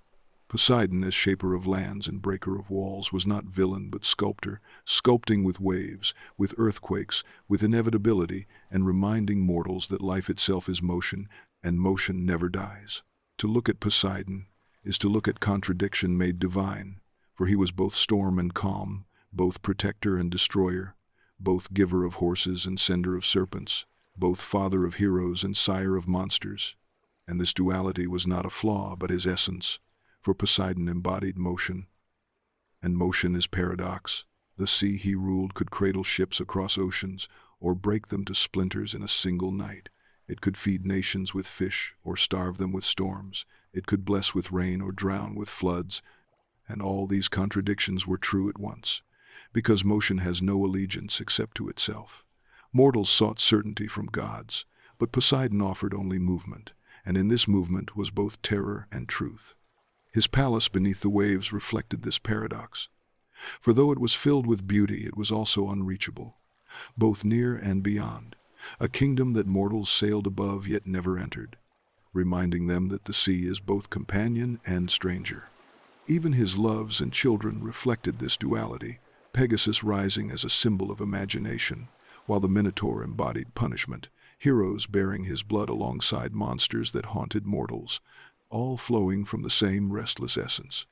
Poseidon, as shaper of lands and breaker of walls, was not villain but sculptor, sculpting with waves, with earthquakes, with inevitability, and reminding mortals that life itself is motion, and motion never dies. To look at Poseidon is to look at contradiction made divine, for he was both storm and calm, both protector and destroyer, both giver of horses and sender of serpents, both father of heroes and sire of monsters. And this duality was not a flaw but his essence, for Poseidon embodied motion, and motion is paradox. The sea he ruled could cradle ships across oceans, or break them to splinters in a single night. It could feed nations with fish, or starve them with storms. It could bless with rain or drown with floods. And all these contradictions were true at once, because motion has no allegiance except to itself. Mortals sought certainty from gods, but Poseidon offered only movement, and in this movement was both terror and truth. His palace beneath the waves reflected this paradox, for though it was filled with beauty, it was also unreachable, both near and beyond, a kingdom that mortals sailed above yet never entered, reminding them that the sea is both companion and stranger. Even his loves and children reflected this duality, Pegasus rising as a symbol of imagination, while the Minotaur embodied punishment, heroes bearing his blood alongside monsters that haunted mortals, all flowing from the same restless essence.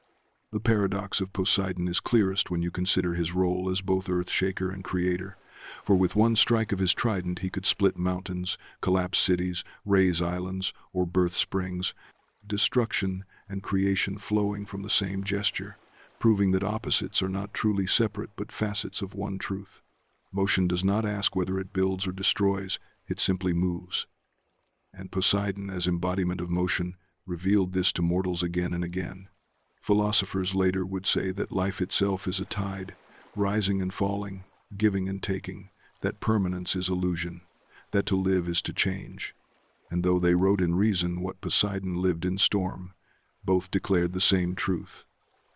The paradox of Poseidon is clearest when you consider his role as both earth-shaker and creator, for with one strike of his trident he could split mountains, collapse cities, raise islands, or birth springs, destruction and creation flowing from the same gesture, proving that opposites are not truly separate but facets of one truth. Motion does not ask whether it builds or destroys, it simply moves. And Poseidon, as embodiment of motion, revealed this to mortals again and again. Philosophers later would say that life itself is a tide, rising and falling, giving and taking, that permanence is illusion, that to live is to change. And though they wrote in reason what Poseidon lived in storm, both declared the same truth: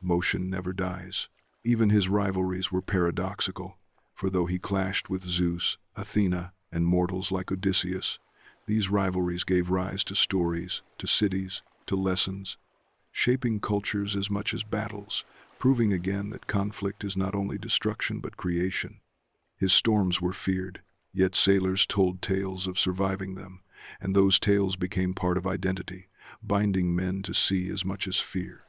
motion never dies. Even his rivalries were paradoxical, for though he clashed with Zeus, Athena, and mortals like Odysseus, these rivalries gave rise to stories, to cities, to lessons, shaping cultures as much as battles, proving again that conflict is not only destruction but creation. His storms were feared, yet sailors told tales of surviving them, and those tales became part of identity, binding men to sea as much as fear.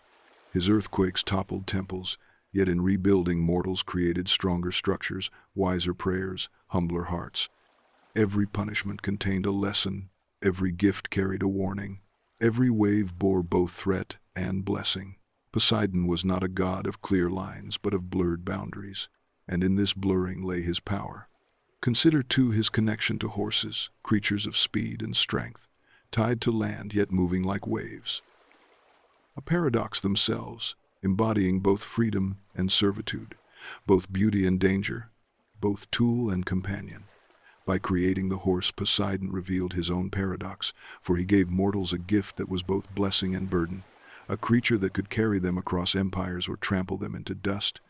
His earthquakes toppled temples, yet in rebuilding mortals created stronger structures, wiser prayers, humbler hearts. Every punishment contained a lesson, every gift carried a warning, every wave bore both threat and blessing. Poseidon was not a god of clear lines but of blurred boundaries, and in this blurring lay his power. Consider too his connection to horses, creatures of speed and strength, tied to land yet moving like waves. A paradox themselves, embodying both freedom and servitude, both beauty and danger, both tool and companion. By creating the horse, Poseidon revealed his own paradox, for he gave mortals a gift that was both blessing and burden, a creature that could carry them across empires or trample them into dust,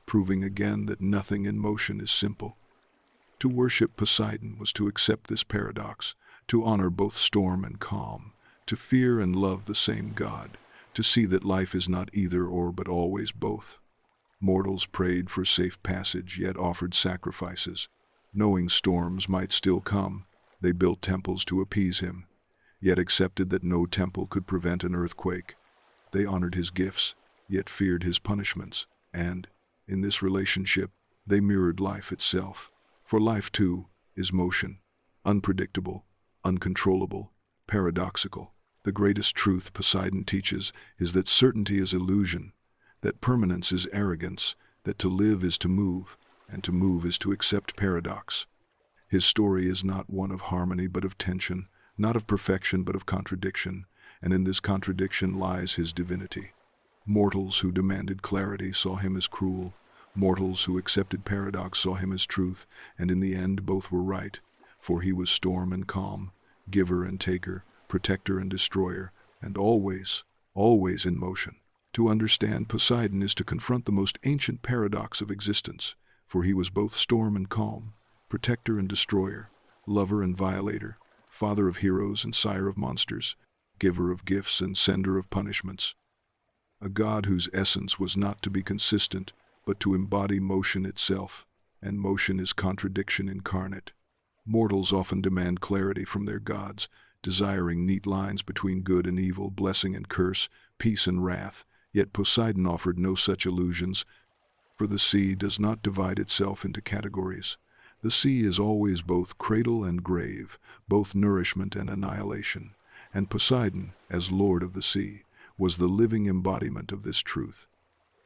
proving again that nothing in motion is simple. To worship Poseidon was to accept this paradox, to honor both storm and calm, to fear and love the same God, to see that life is not either or but always both. Mortals prayed for safe passage yet offered sacrifices. Knowing storms might still come, they built temples to appease him, yet accepted that no temple could prevent an earthquake. They honored his gifts, yet feared his punishments, and, in this relationship, they mirrored life itself. For life, too, is motion, unpredictable, uncontrollable, paradoxical. The greatest truth Poseidon teaches is that certainty is illusion, that permanence is arrogance, that to live is to move, and to move is to accept paradox. His story is not one of harmony but of tension, not of perfection but of contradiction, and in this contradiction lies his divinity. Mortals who demanded clarity saw him as cruel, Mortals who accepted paradox saw him as truth, and in the end both were right, for he was storm and calm, giver and taker, protector and destroyer, and always, always in motion. To understand Poseidon is to confront the most ancient paradox of existence, for he was both storm and calm, protector and destroyer, lover and violator, father of heroes and sire of monsters, giver of gifts and sender of punishments. A god whose essence was not to be consistent, but to embody motion itself, and motion is contradiction incarnate. Mortals often demand clarity from their gods, desiring neat lines between good and evil, blessing and curse, peace and wrath, yet Poseidon offered no such illusions, for the sea does not divide itself into categories. The sea is always both cradle and grave, both nourishment and annihilation, and Poseidon, as lord of the sea, was the living embodiment of this truth.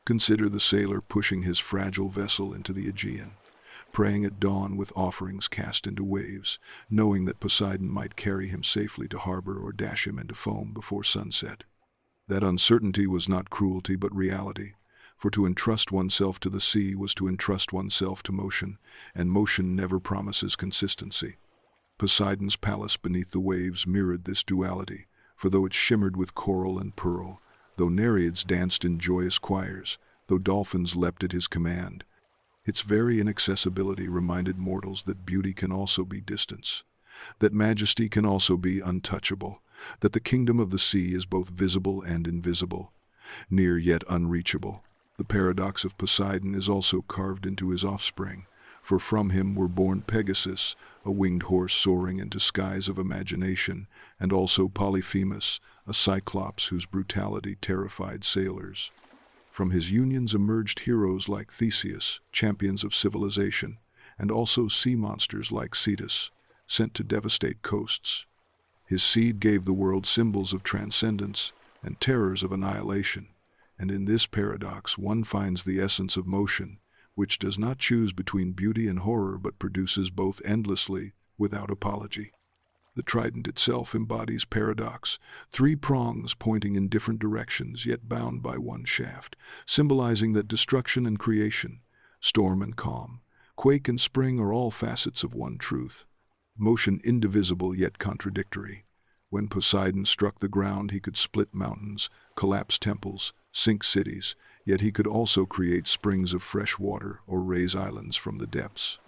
Consider the sailor pushing his fragile vessel into the Aegean, praying at dawn with offerings cast into waves, knowing that Poseidon might carry him safely to harbor or dash him into foam before sunset. That uncertainty was not cruelty but reality, for to entrust oneself to the sea was to entrust oneself to motion, and motion never promises consistency. Poseidon's palace beneath the waves mirrored this duality, for though it shimmered with coral and pearl, though Nereids danced in joyous choirs, though dolphins leapt at his command, its very inaccessibility reminded mortals that beauty can also be distance, that majesty can also be untouchable, that the kingdom of the sea is both visible and invisible, near yet unreachable. The paradox of Poseidon is also carved into his offspring, for from him were born Pegasus, a winged horse soaring into skies of imagination, and also Polyphemus, a cyclops whose brutality terrified sailors. From his unions emerged heroes like Theseus, champions of civilization, and also sea monsters like Cetus, sent to devastate coasts. His seed gave the world symbols of transcendence and terrors of annihilation, and in this paradox one finds the essence of motion, which does not choose between beauty and horror but produces both endlessly, without apology. The trident itself embodies paradox, three prongs pointing in different directions yet bound by one shaft, symbolizing that destruction and creation, storm and calm, quake and spring are all facets of one truth. Motion indivisible yet contradictory. When Poseidon struck the ground, he could split mountains, collapse temples, sink cities, yet he could also create springs of fresh water or raise islands from the depths.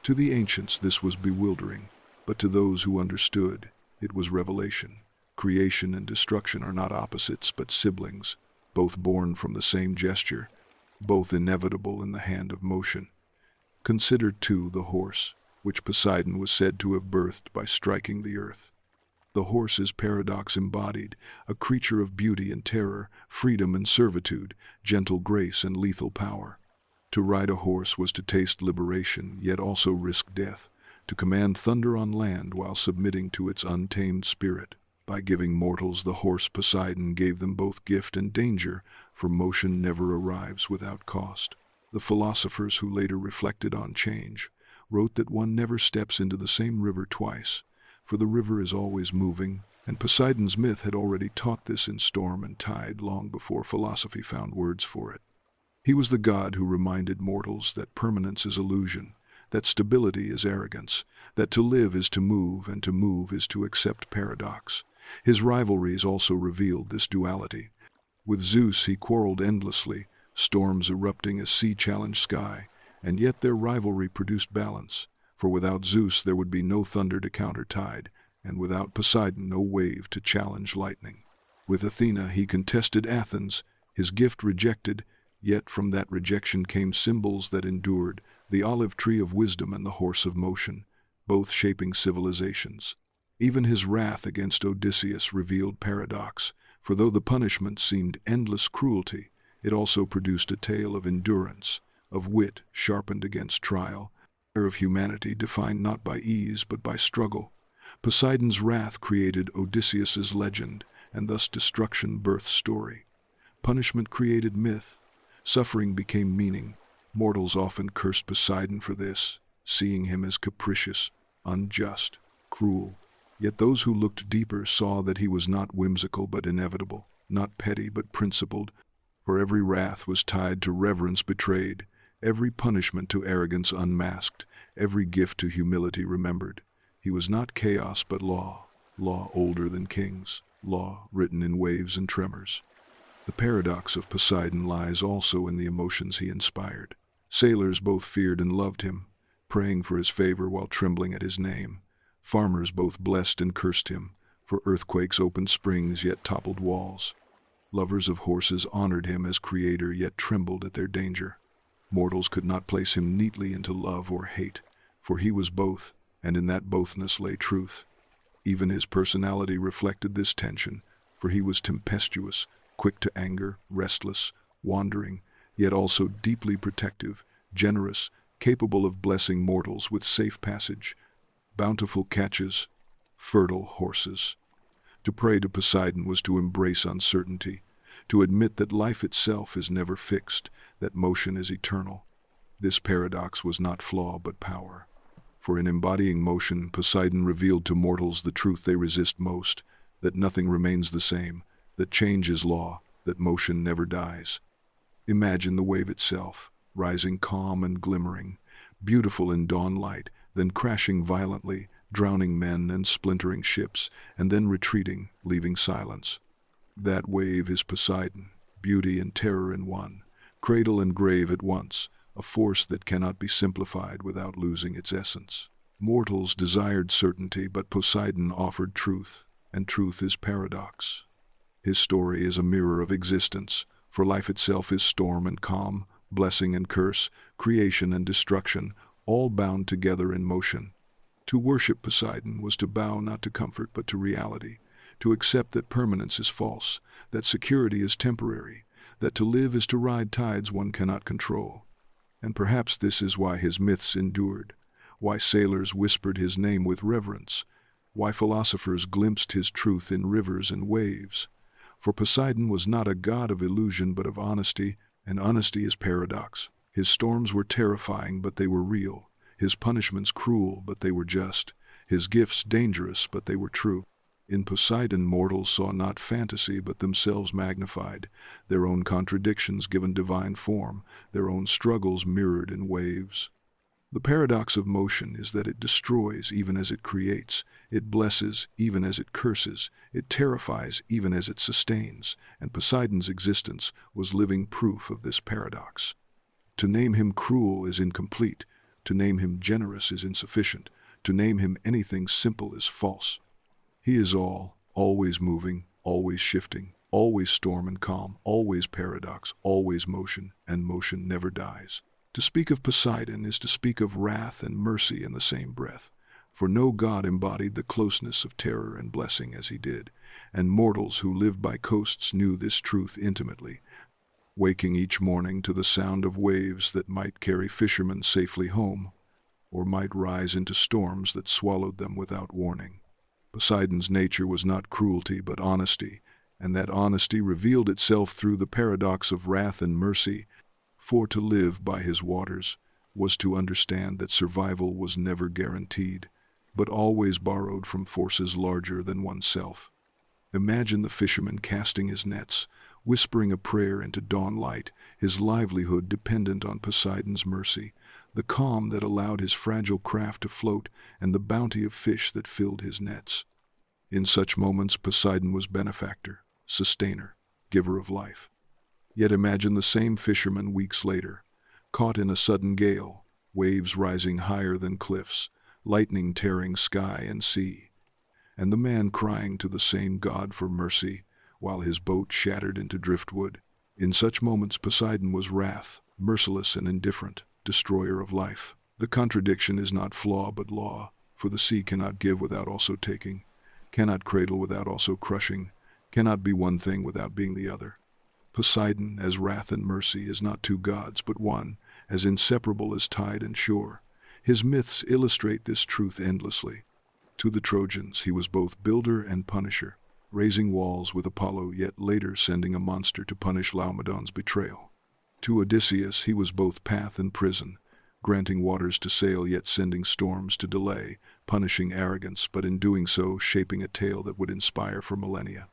To the ancients this was bewildering, but to those who understood, it was revelation. Creation and destruction are not opposites but siblings, both born from the same gesture, both inevitable in the hand of motion. Consider, too, the horse, which Poseidon was said to have birthed by striking the earth. The horse is paradox embodied, a creature of beauty and terror, freedom and servitude, gentle grace and lethal power. To ride a horse was to taste liberation, yet also risk death, to command thunder on land while submitting to its untamed spirit. By giving mortals the horse, Poseidon gave them both gift and danger, for motion never arrives without cost. The philosophers who later reflected on change wrote that one never steps into the same river twice, for the river is always moving, and Poseidon's myth had already taught this in storm and tide long before philosophy found words for it. He was the god who reminded mortals that permanence is illusion, that stability is arrogance, that to live is to move and to move is to accept paradox. His rivalries also revealed this duality. With Zeus he quarreled endlessly, storms erupting as sea challenged sky, and yet their rivalry produced balance, for without Zeus there would be no thunder to counter tide, and without Poseidon no wave to challenge lightning. With Athena he contested Athens, his gift rejected, yet from that rejection came symbols that endured, the olive tree of wisdom and the horse of motion, both shaping civilizations. Even his wrath against Odysseus revealed paradox, for though the punishment seemed endless cruelty, it also produced a tale of endurance, of wit sharpened against trial, of humanity defined not by ease but by struggle. Poseidon's wrath created Odysseus's legend, and thus destruction birthed story. Punishment created myth, suffering became meaning. Mortals often cursed Poseidon for this, seeing him as capricious, unjust, cruel. Yet those who looked deeper saw that he was not whimsical but inevitable, not petty but principled, for every wrath was tied to reverence betrayed, every punishment to arrogance unmasked, every gift to humility remembered. He was not chaos but law, law older than kings, law written in waves and tremors. The paradox of Poseidon lies also in the emotions he inspired. Sailors both feared and loved him, praying for his favor while trembling at his name. Farmers both blessed and cursed him, for earthquakes opened springs yet toppled walls. Lovers of horses honored him as creator yet trembled at their danger. Mortals could not place him neatly into love or hate, for he was both, and in that bothness lay truth. Even his personality reflected this tension, for he was tempestuous, quick to anger, restless, wandering, yet also deeply protective, generous, capable of blessing mortals with safe passage, bountiful catches, fertile horses. To pray to Poseidon was to embrace uncertainty, to admit that life itself is never fixed, that motion is eternal. This paradox was not flaw but power. For in embodying motion, Poseidon revealed to mortals the truth they resist most, that nothing remains the same, that change is law, that motion never dies. Imagine the wave itself, rising calm and glimmering, beautiful in dawn light, then crashing violently, drowning men and splintering ships, and then retreating, leaving silence. That wave is Poseidon, beauty and terror in one, cradle and grave at once, a force that cannot be simplified without losing its essence. Mortals desired certainty, but Poseidon offered truth, and truth is paradox. His story is a mirror of existence, for life itself is storm and calm, blessing and curse, creation and destruction, all bound together in motion. To worship Poseidon was to bow not to comfort but to reality, to accept that permanence is false, that security is temporary, that to live is to ride tides one cannot control. And perhaps this is why his myths endured, why sailors whispered his name with reverence, why philosophers glimpsed his truth in rivers and waves. For Poseidon was not a god of illusion but of honesty, and honesty is paradox. His storms were terrifying, but they were real. His punishments cruel, but they were just. His gifts dangerous, but they were true. In Poseidon, mortals saw not fantasy, but themselves magnified, their own contradictions given divine form, their own struggles mirrored in waves. The paradox of motion is that it destroys even as it creates, it blesses even as it curses, it terrifies even as it sustains, and Poseidon's existence was living proof of this paradox. To name him cruel is incomplete, to name him generous is insufficient, to name him anything simple is false. He is all, always moving, always shifting, always storm and calm, always paradox, always motion, and motion never dies. To speak of Poseidon is to speak of wrath and mercy in the same breath, for no god embodied the closeness of terror and blessing as he did, and mortals who lived by coasts knew this truth intimately, waking each morning to the sound of waves that might carry fishermen safely home, or might rise into storms that swallowed them without warning. Poseidon's nature was not cruelty but honesty, and that honesty revealed itself through the paradox of wrath and mercy, for to live by his waters was to understand that survival was never guaranteed, but always borrowed from forces larger than oneself. Imagine the fisherman casting his nets, whispering a prayer into dawn light, his livelihood dependent on Poseidon's mercy, the calm that allowed his fragile craft to float, and the bounty of fish that filled his nets. In such moments Poseidon was benefactor, sustainer, giver of life. Yet imagine the same fisherman weeks later, caught in a sudden gale, waves rising higher than cliffs, lightning tearing sky and sea, and the man crying to the same god for mercy, while his boat shattered into driftwood. In such moments Poseidon was wrath, merciless and indifferent, destroyer of life. The contradiction is not flaw but law, for the sea cannot give without also taking, cannot cradle without also crushing, cannot be one thing without being the other. Poseidon, as wrath and mercy, is not two gods but one, as inseparable as tide and shore. His myths illustrate this truth endlessly. To the Trojans he was both builder and punisher, raising walls with Apollo, yet later sending a monster to punish Laomedon's betrayal. To Odysseus he was both path and prison, granting waters to sail yet sending storms to delay, punishing arrogance but in doing so shaping a tale that would inspire for millennia.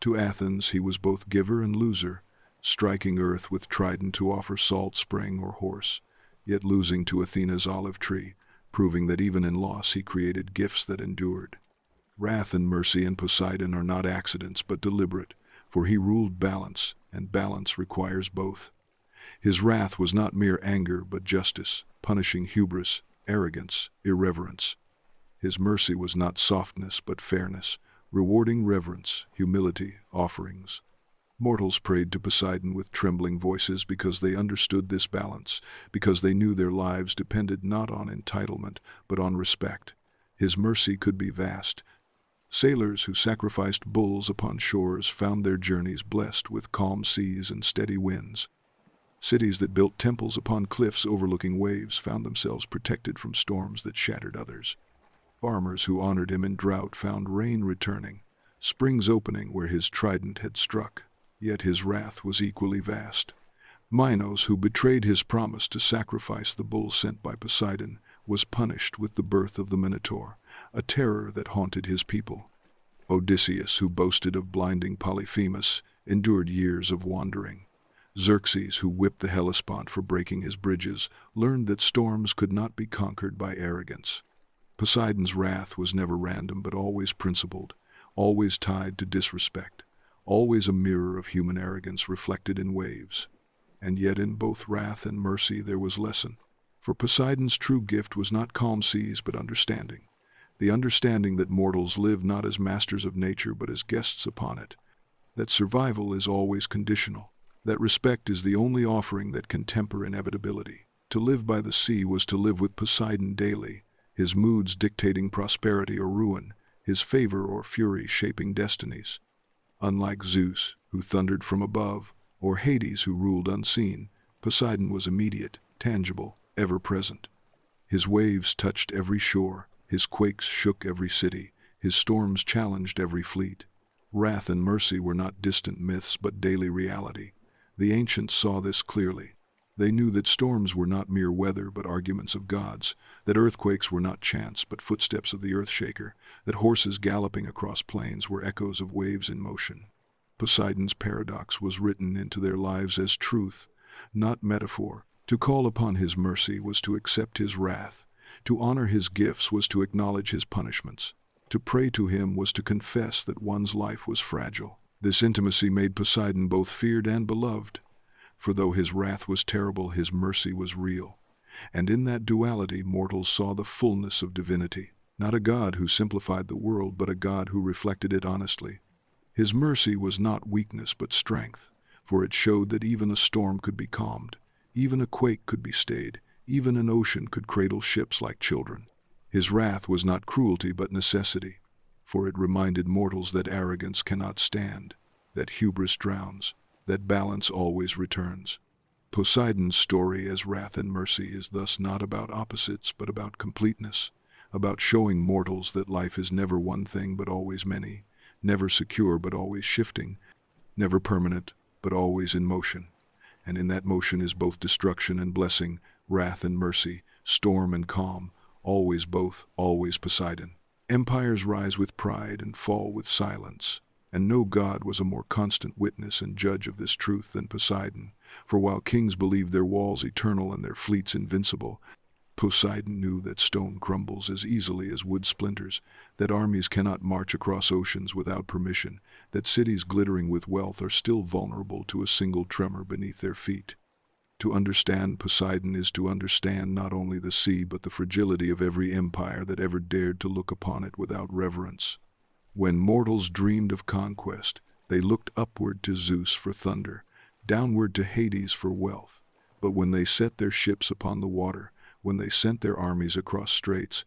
To Athens he was both giver and loser, striking earth with trident to offer salt spring or horse, yet losing to Athena's olive tree, proving that even in loss he created gifts that endured. Wrath and mercy in Poseidon are not accidents but deliberate, for he ruled balance, and balance requires both. His wrath was not mere anger but justice, punishing hubris, arrogance, irreverence. His mercy was not softness but fairness, rewarding reverence, humility, offerings. Mortals prayed to Poseidon with trembling voices because they understood this balance, because they knew their lives depended not on entitlement but on respect. His mercy could be vast. Sailors who sacrificed bulls upon shores found their journeys blessed with calm seas and steady winds. Cities that built temples upon cliffs overlooking waves found themselves protected from storms that shattered others. Farmers who honored him in drought found rain returning, springs opening where his trident had struck. Yet his wrath was equally vast. Minos, who betrayed his promise to sacrifice the bull sent by Poseidon, was punished with the birth of the Minotaur, a terror that haunted his people. Odysseus, who boasted of blinding Polyphemus, endured years of wandering. Xerxes, who whipped the Hellespont for breaking his bridges, learned that storms could not be conquered by arrogance. Poseidon's wrath was never random but always principled, always tied to disrespect, always a mirror of human arrogance reflected in waves. And yet in both wrath and mercy there was lesson. For Poseidon's true gift was not calm seas but understanding. The understanding that mortals live not as masters of nature but as guests upon it. That survival is always conditional. That respect is the only offering that can temper inevitability. To live by the sea was to live with Poseidon daily, his moods dictating prosperity or ruin, his favor or fury shaping destinies. Unlike Zeus, who thundered from above, or Hades, who ruled unseen, Poseidon was immediate, tangible, ever-present. His waves touched every shore, his quakes shook every city, his storms challenged every fleet. Wrath and mercy were not distant myths but daily reality. The ancients saw this clearly. They knew that storms were not mere weather but arguments of gods, that earthquakes were not chance but footsteps of the earth-shaker, that horses galloping across plains were echoes of waves in motion. Poseidon's paradox was written into their lives as truth, not metaphor. To call upon his mercy was to accept his wrath. To honor his gifts was to acknowledge his punishments. To pray to him was to confess that one's life was fragile. This intimacy made Poseidon both feared and beloved. For though his wrath was terrible, his mercy was real. And in that duality mortals saw the fullness of divinity, not a god who simplified the world, but a god who reflected it honestly. His mercy was not weakness but strength, for it showed that even a storm could be calmed, even a quake could be stayed, even an ocean could cradle ships like children. His wrath was not cruelty but necessity, for it reminded mortals that arrogance cannot stand, that hubris drowns, that balance always returns. Poseidon's story as wrath and mercy is thus not about opposites but about completeness, about showing mortals that life is never one thing but always many, never secure but always shifting, never permanent but always in motion. And in that motion is both destruction and blessing, wrath and mercy, storm and calm, always both, always Poseidon. Empires rise with pride and fall with silence. And no god was a more constant witness and judge of this truth than Poseidon, for while kings believed their walls eternal and their fleets invincible, Poseidon knew that stone crumbles as easily as wood splinters, that armies cannot march across oceans without permission, that cities glittering with wealth are still vulnerable to a single tremor beneath their feet. To understand Poseidon is to understand not only the sea but the fragility of every empire that ever dared to look upon it without reverence. When mortals dreamed of conquest, they looked upward to Zeus for thunder, downward to Hades for wealth. But when they set their ships upon the water, when they sent their armies across straits,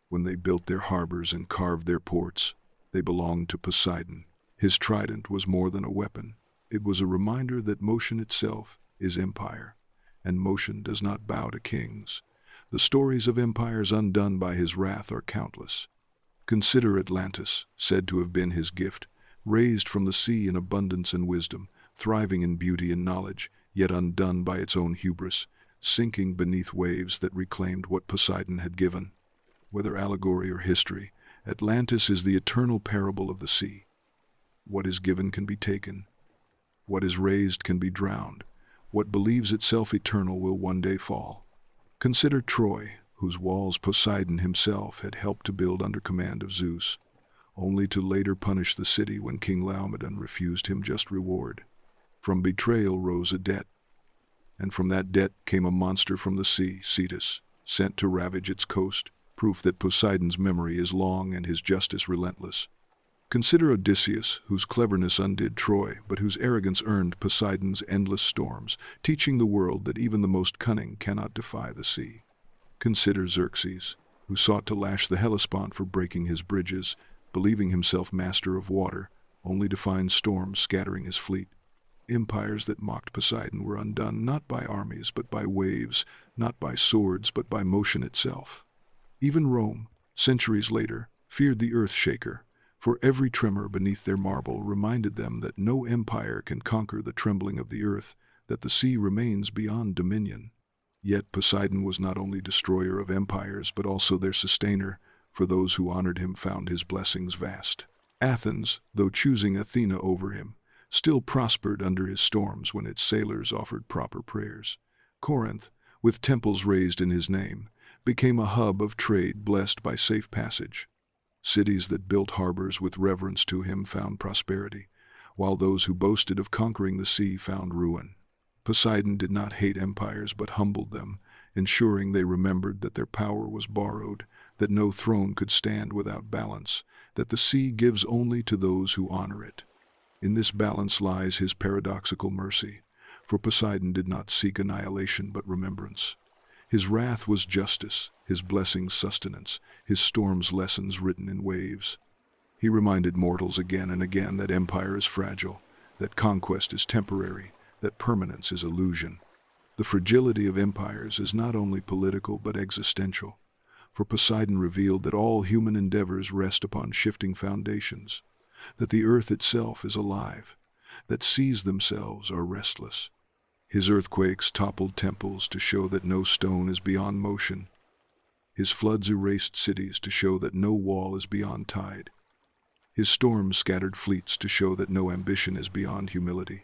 when they built their harbors and carved their ports, they belonged to Poseidon. His trident was more than a weapon. It was a reminder that motion itself is empire, and motion does not bow to kings. The stories of empires undone by his wrath are countless. Consider Atlantis, said to have been his gift, raised from the sea in abundance and wisdom, thriving in beauty and knowledge, yet undone by its own hubris, sinking beneath waves that reclaimed what Poseidon had given. Whether allegory or history, Atlantis is the eternal parable of the sea. What is given can be taken. What is raised can be drowned. What believes itself eternal will one day fall. Consider Troy, whose walls Poseidon himself had helped to build under command of Zeus, only to later punish the city when King Laomedon refused him just reward. From betrayal rose a debt, and from that debt came a monster from the sea, Cetus, sent to ravage its coast, proof that Poseidon's memory is long and his justice relentless. Consider Odysseus, whose cleverness undid Troy, but whose arrogance earned Poseidon's endless storms, teaching the world that even the most cunning cannot defy the sea. Consider Xerxes, who sought to lash the Hellespont for breaking his bridges, believing himself master of water, only to find storms scattering his fleet. Empires that mocked Poseidon were undone not by armies but by waves, not by swords but by motion itself. Even Rome, centuries later, feared the earth-shaker, for every tremor beneath their marble reminded them that no empire can conquer the trembling of the earth, that the sea remains beyond dominion. Yet Poseidon was not only destroyer of empires but also their sustainer, for those who honored him found his blessings vast. Athens, though choosing Athena over him, still prospered under his storms when its sailors offered proper prayers. Corinth, with temples raised in his name, became a hub of trade blessed by safe passage. Cities that built harbors with reverence to him found prosperity, while those who boasted of conquering the sea found ruin. Poseidon did not hate empires but humbled them, ensuring they remembered that their power was borrowed, that no throne could stand without balance, that the sea gives only to those who honor it. In this balance lies his paradoxical mercy, for Poseidon did not seek annihilation but remembrance. His wrath was justice, his blessings sustenance, his storms lessons written in waves. He reminded mortals again and again that empire is fragile, that conquest is temporary, that permanence is illusion. The fragility of empires is not only political but existential, for Poseidon revealed that all human endeavors rest upon shifting foundations, that the earth itself is alive, that seas themselves are restless. His earthquakes toppled temples to show that no stone is beyond motion. His floods erased cities to show that no wall is beyond tide. His storms scattered fleets to show that no ambition is beyond humility.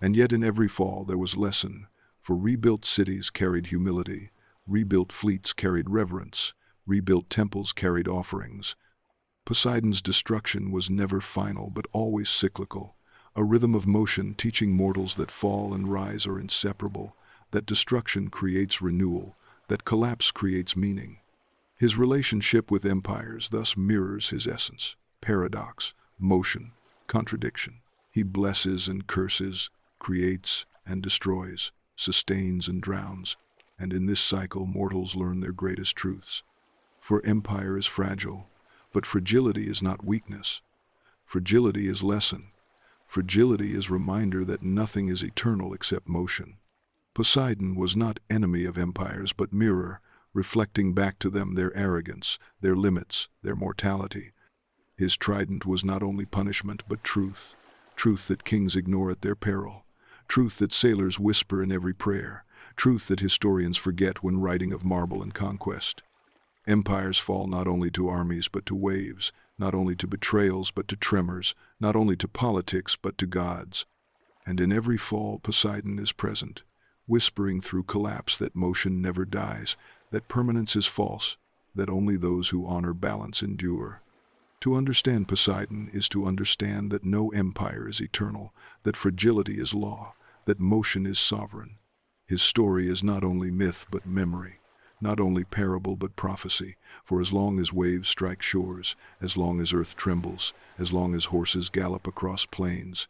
And yet in every fall there was lesson, for rebuilt cities carried humility, rebuilt fleets carried reverence, rebuilt temples carried offerings. Poseidon's destruction was never final but always cyclical, a rhythm of motion teaching mortals that fall and rise are inseparable, that destruction creates renewal, that collapse creates meaning. His relationship with empires thus mirrors his essence: paradox, motion, contradiction. He blesses and curses, creates and destroys, sustains and drowns, and in this cycle mortals learn their greatest truths. For empire is fragile, but fragility is not weakness. Fragility is lesson. Fragility is reminder that nothing is eternal except motion. Poseidon was not enemy of empires but mirror, reflecting back to them their arrogance, their limits, their mortality. His trident was not only punishment but truth, truth that kings ignore at their peril, truth that sailors whisper in every prayer, truth that historians forget when writing of marble and conquest. Empires fall not only to armies but to waves, not only to betrayals but to tremors, not only to politics but to gods. And in every fall Poseidon is present, whispering through collapse that motion never dies, that permanence is false, that only those who honor balance endure. To understand Poseidon is to understand that no empire is eternal, that fragility is law, that motion is sovereign. His story is not only myth but memory, not only parable but prophecy, for as long as waves strike shores, as long as earth trembles, as long as horses gallop across plains,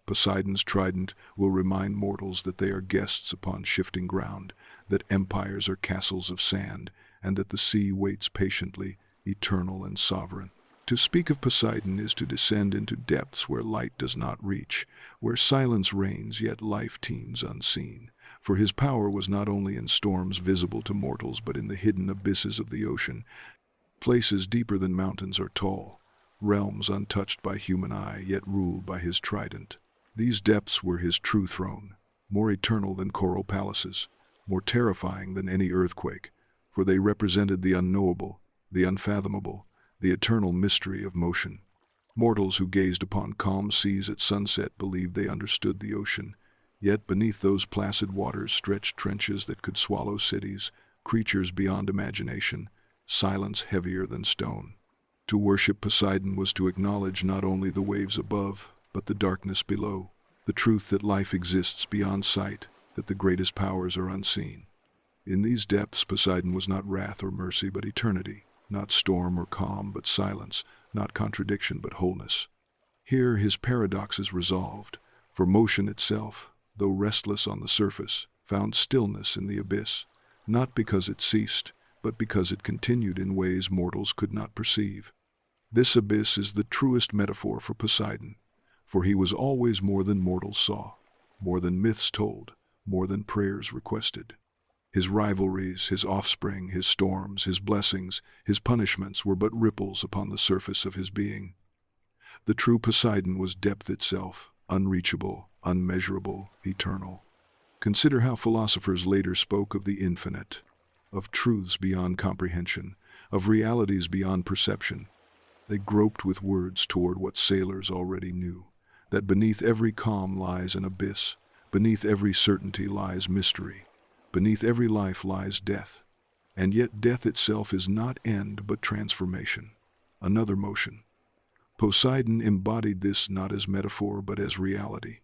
Poseidon's trident will remind mortals that they are guests upon shifting ground, that empires are castles of sand, and that the sea waits patiently, eternal and sovereign. To speak of Poseidon is to descend into depths where light does not reach, where silence reigns yet life teems unseen. For his power was not only in storms visible to mortals but in the hidden abysses of the ocean, places deeper than mountains or tall, realms untouched by human eye yet ruled by his trident. These depths were his true throne, more eternal than coral palaces, more terrifying than any earthquake, for they represented the unknowable, the unfathomable, the eternal mystery of motion. Mortals who gazed upon calm seas at sunset believed they understood the ocean, yet beneath those placid waters stretched trenches that could swallow cities, creatures beyond imagination, silence heavier than stone. To worship Poseidon was to acknowledge not only the waves above, but the darkness below, the truth that life exists beyond sight, that the greatest powers are unseen. In these depths Poseidon was not wrath or mercy but eternity, not storm or calm but silence, not contradiction but wholeness. Here his paradox is resolved, for motion itself, though restless on the surface, found stillness in the abyss, not because it ceased, but because it continued in ways mortals could not perceive. This abyss is the truest metaphor for Poseidon, for he was always more than mortals saw, more than myths told, more than prayers requested. His rivalries, his offspring, his storms, his blessings, his punishments were but ripples upon the surface of his being. The true Poseidon was depth itself, unreachable, unmeasurable, eternal. Consider how philosophers later spoke of the infinite, of truths beyond comprehension, of realities beyond perception. They groped with words toward what sailors already knew, that beneath every calm lies an abyss, beneath every certainty lies mystery, beneath every life lies death. And yet death itself is not end but transformation, another motion. Poseidon embodied this not as metaphor but as reality,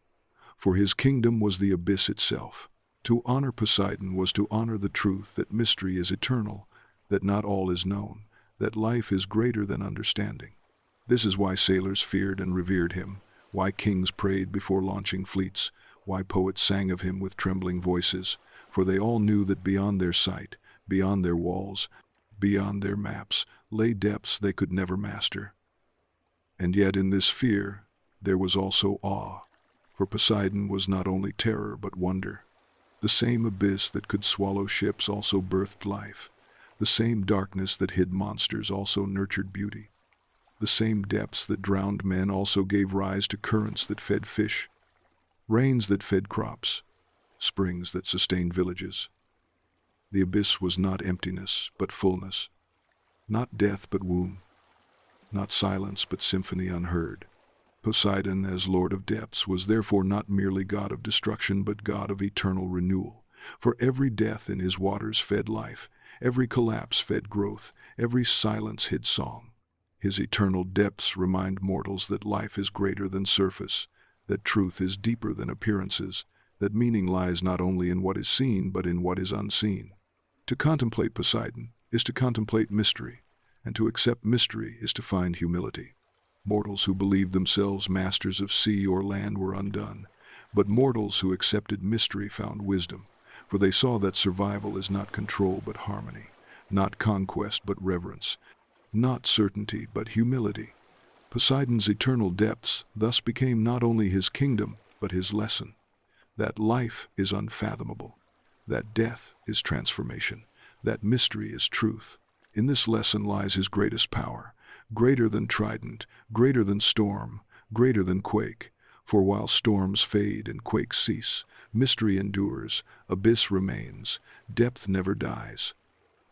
for his kingdom was the abyss itself. To honor Poseidon was to honor the truth that mystery is eternal, that not all is known, that life is greater than understanding. This is why sailors feared and revered him, why kings prayed before launching fleets, why poets sang of him with trembling voices, for they all knew that beyond their sight, beyond their walls, beyond their maps, lay depths they could never master. And yet in this fear there was also awe, for Poseidon was not only terror but wonder. The same abyss that could swallow ships also birthed life. The same darkness that hid monsters also nurtured beauty. The same depths that drowned men also gave rise to currents that fed fish, rains that fed crops, springs that sustained villages. The abyss was not emptiness but fullness, not death but womb, not silence but symphony unheard. Poseidon, as Lord of Depths, was therefore not merely God of destruction but God of eternal renewal, for every death in his waters fed life, every collapse fed growth, every silence hid song. His eternal depths remind mortals that life is greater than surface, that truth is deeper than appearances, that meaning lies not only in what is seen but in what is unseen. To contemplate Poseidon is to contemplate mystery, and to accept mystery is to find humility. Mortals who believed themselves masters of sea or land were undone, but mortals who accepted mystery found wisdom, for they saw that survival is not control but harmony, not conquest but reverence, not certainty but humility. Poseidon's eternal depths thus became not only his kingdom but his lesson, that life is unfathomable, that death is transformation, that mystery is truth. In this lesson lies his greatest power, greater than trident, greater than storm, greater than quake. For while storms fade and quakes cease, mystery endures, abyss remains, depth never dies.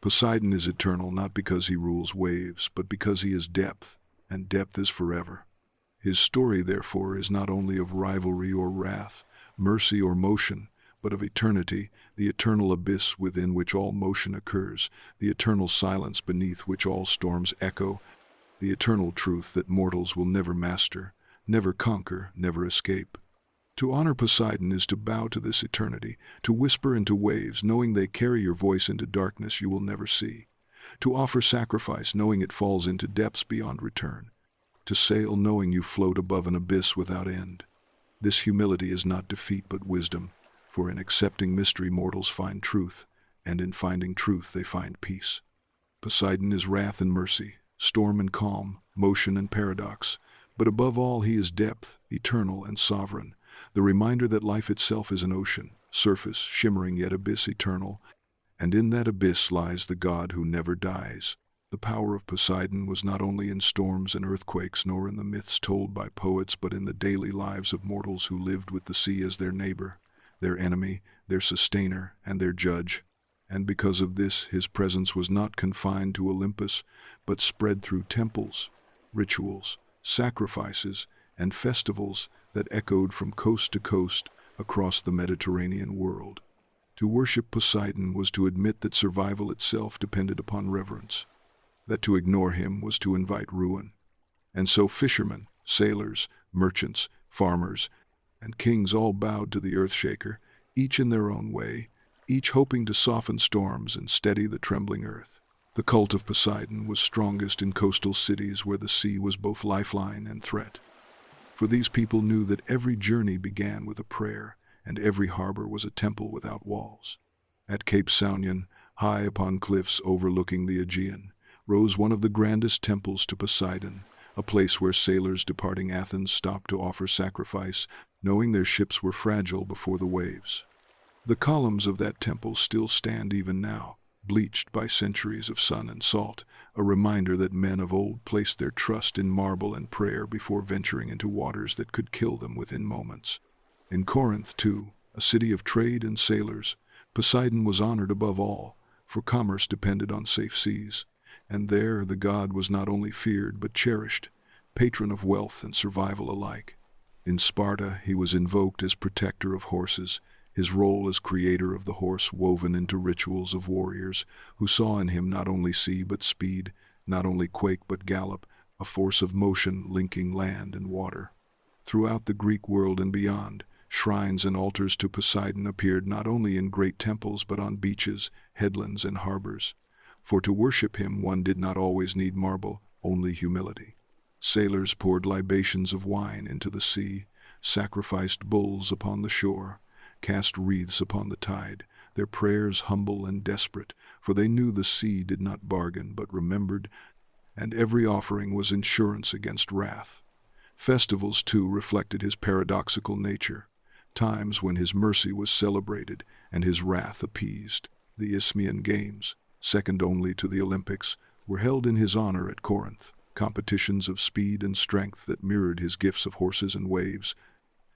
Poseidon is eternal not because he rules waves, but because he is depth, and depth is forever. His story, therefore, is not only of rivalry or wrath, mercy or motion, but of eternity, the eternal abyss within which all motion occurs, the eternal silence beneath which all storms echo, the eternal truth that mortals will never master, never conquer, never escape. To honor Poseidon is to bow to this eternity, to whisper into waves, knowing they carry your voice into darkness you will never see, to offer sacrifice, knowing it falls into depths beyond return, to sail knowing you float above an abyss without end. This humility is not defeat but wisdom, for in accepting mystery mortals find truth, and in finding truth they find peace. Poseidon is wrath and mercy, storm and calm, motion and paradox, but above all he is depth, eternal and sovereign, the reminder that life itself is an ocean, surface, shimmering yet abyss eternal, and in that abyss lies the God who never dies. The power of Poseidon was not only in storms and earthquakes nor in the myths told by poets but in the daily lives of mortals who lived with the sea as their neighbor, their enemy, their sustainer, and their judge. And because of this, his presence was not confined to Olympus, but spread through temples, rituals, sacrifices, and festivals that echoed from coast to coast across the Mediterranean world. To worship Poseidon was to admit that survival itself depended upon reverence, that to ignore him was to invite ruin. And so fishermen, sailors, merchants, farmers, and kings all bowed to the earthshaker, each in their own way, each hoping to soften storms and steady the trembling earth. The cult of Poseidon was strongest in coastal cities where the sea was both lifeline and threat. For these people knew that every journey began with a prayer, and every harbor was a temple without walls. At Cape Saunion, high upon cliffs overlooking the Aegean, rose one of the grandest temples to Poseidon, a place where sailors departing Athens stopped to offer sacrifice, knowing their ships were fragile before the waves. The columns of that temple still stand even now, bleached by centuries of sun and salt, a reminder that men of old placed their trust in marble and prayer before venturing into waters that could kill them within moments. In Corinth, too, a city of trade and sailors, Poseidon was honored above all, for commerce depended on safe seas, and there the god was not only feared but cherished, patron of wealth and survival alike. In Sparta, he was invoked as protector of horses, his role as creator of the horse woven into rituals of warriors who saw in him not only sea but speed, not only quake but gallop, a force of motion linking land and water. Throughout the Greek world and beyond, shrines and altars to Poseidon appeared not only in great temples but on beaches, headlands, and harbors. For to worship him one did not always need marble, only humility. Sailors poured libations of wine into the sea, sacrificed bulls upon the shore, cast wreaths upon the tide, their prayers humble and desperate, for they knew the sea did not bargain but remembered, and every offering was insurance against wrath. Festivals, too, reflected his paradoxical nature, times when his mercy was celebrated and his wrath appeased. The Isthmian Games, second only to the Olympics, were held in his honor at Corinth, competitions of speed and strength that mirrored his gifts of horses and waves,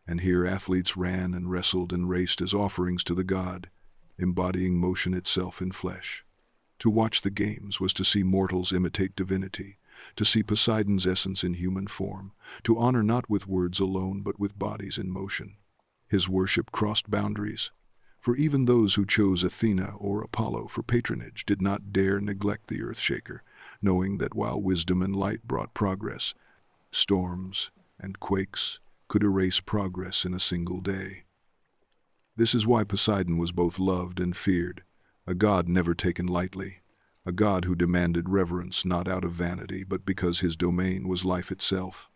and here athletes ran and wrestled and raced as offerings to the god, embodying motion itself in flesh. To watch the games was to see mortals imitate divinity, to see Poseidon's essence in human form, to honor not with words alone but with bodies in motion. His worship crossed boundaries, for even those who chose Athena or Apollo for patronage did not dare neglect the earthshaker, knowing that while wisdom and light brought progress, storms and quakes could erase progress in a single day. This is why Poseidon was both loved and feared, a god never taken lightly, a god who demanded reverence not out of vanity but because his domain was life itself.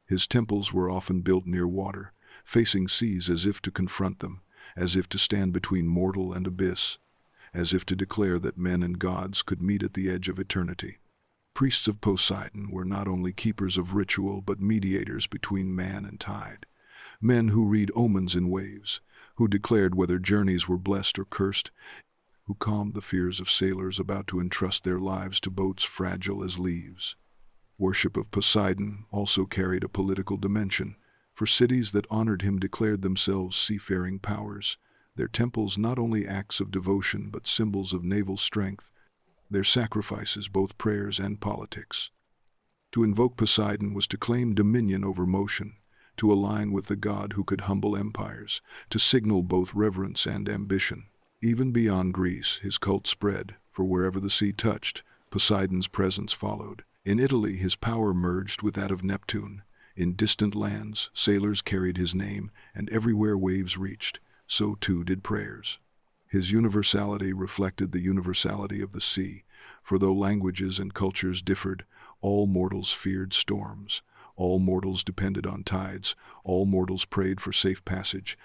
His temples were often built near water, facing seas as if to confront them, as if to stand between mortal and abyss, as if to declare that men and gods could meet at the edge of eternity. Priests of Poseidon were not only keepers of ritual but mediators between man and tide, men who read omens in waves, who declared whether journeys were blessed or cursed, who calmed the fears of sailors about to entrust their lives to boats fragile as leaves. Worship of Poseidon also carried a political dimension, for cities that honored him declared themselves seafaring powers, their temples not only acts of devotion but symbols of naval strength, their sacrifices both prayers and politics. To invoke Poseidon was to claim dominion over motion, to align with the god who could humble empires, to signal both reverence and ambition. Even beyond Greece, his cult spread, for wherever the sea touched, Poseidon's presence followed. In Italy, his power merged with that of Neptune. In distant lands, sailors carried his name, and everywhere waves reached, so too did prayers. His universality reflected the universality of the sea, for though languages and cultures differed, all mortals feared storms, all mortals depended on tides, all mortals prayed for safe passage,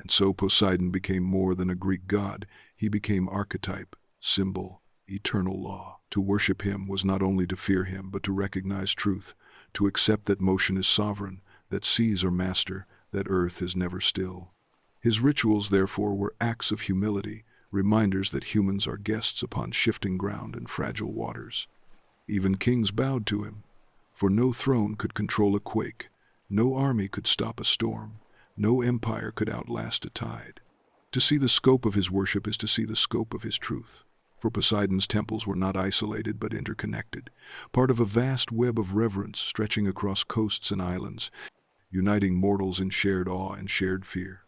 and so Poseidon became more than a Greek god, he became archetype, symbol, eternal law. To worship him was not only to fear him but to recognize truth, to accept that motion is sovereign, that seas are master, that earth is never still. His rituals, therefore, were acts of humility, reminders that humans are guests upon shifting ground and fragile waters. Even kings bowed to him, for no throne could control a quake, no army could stop a storm, no empire could outlast a tide. To see the scope of his worship is to see the scope of his truth, for Poseidon's temples were not isolated but interconnected, part of a vast web of reverence stretching across coasts and islands, uniting mortals in shared awe and shared fear.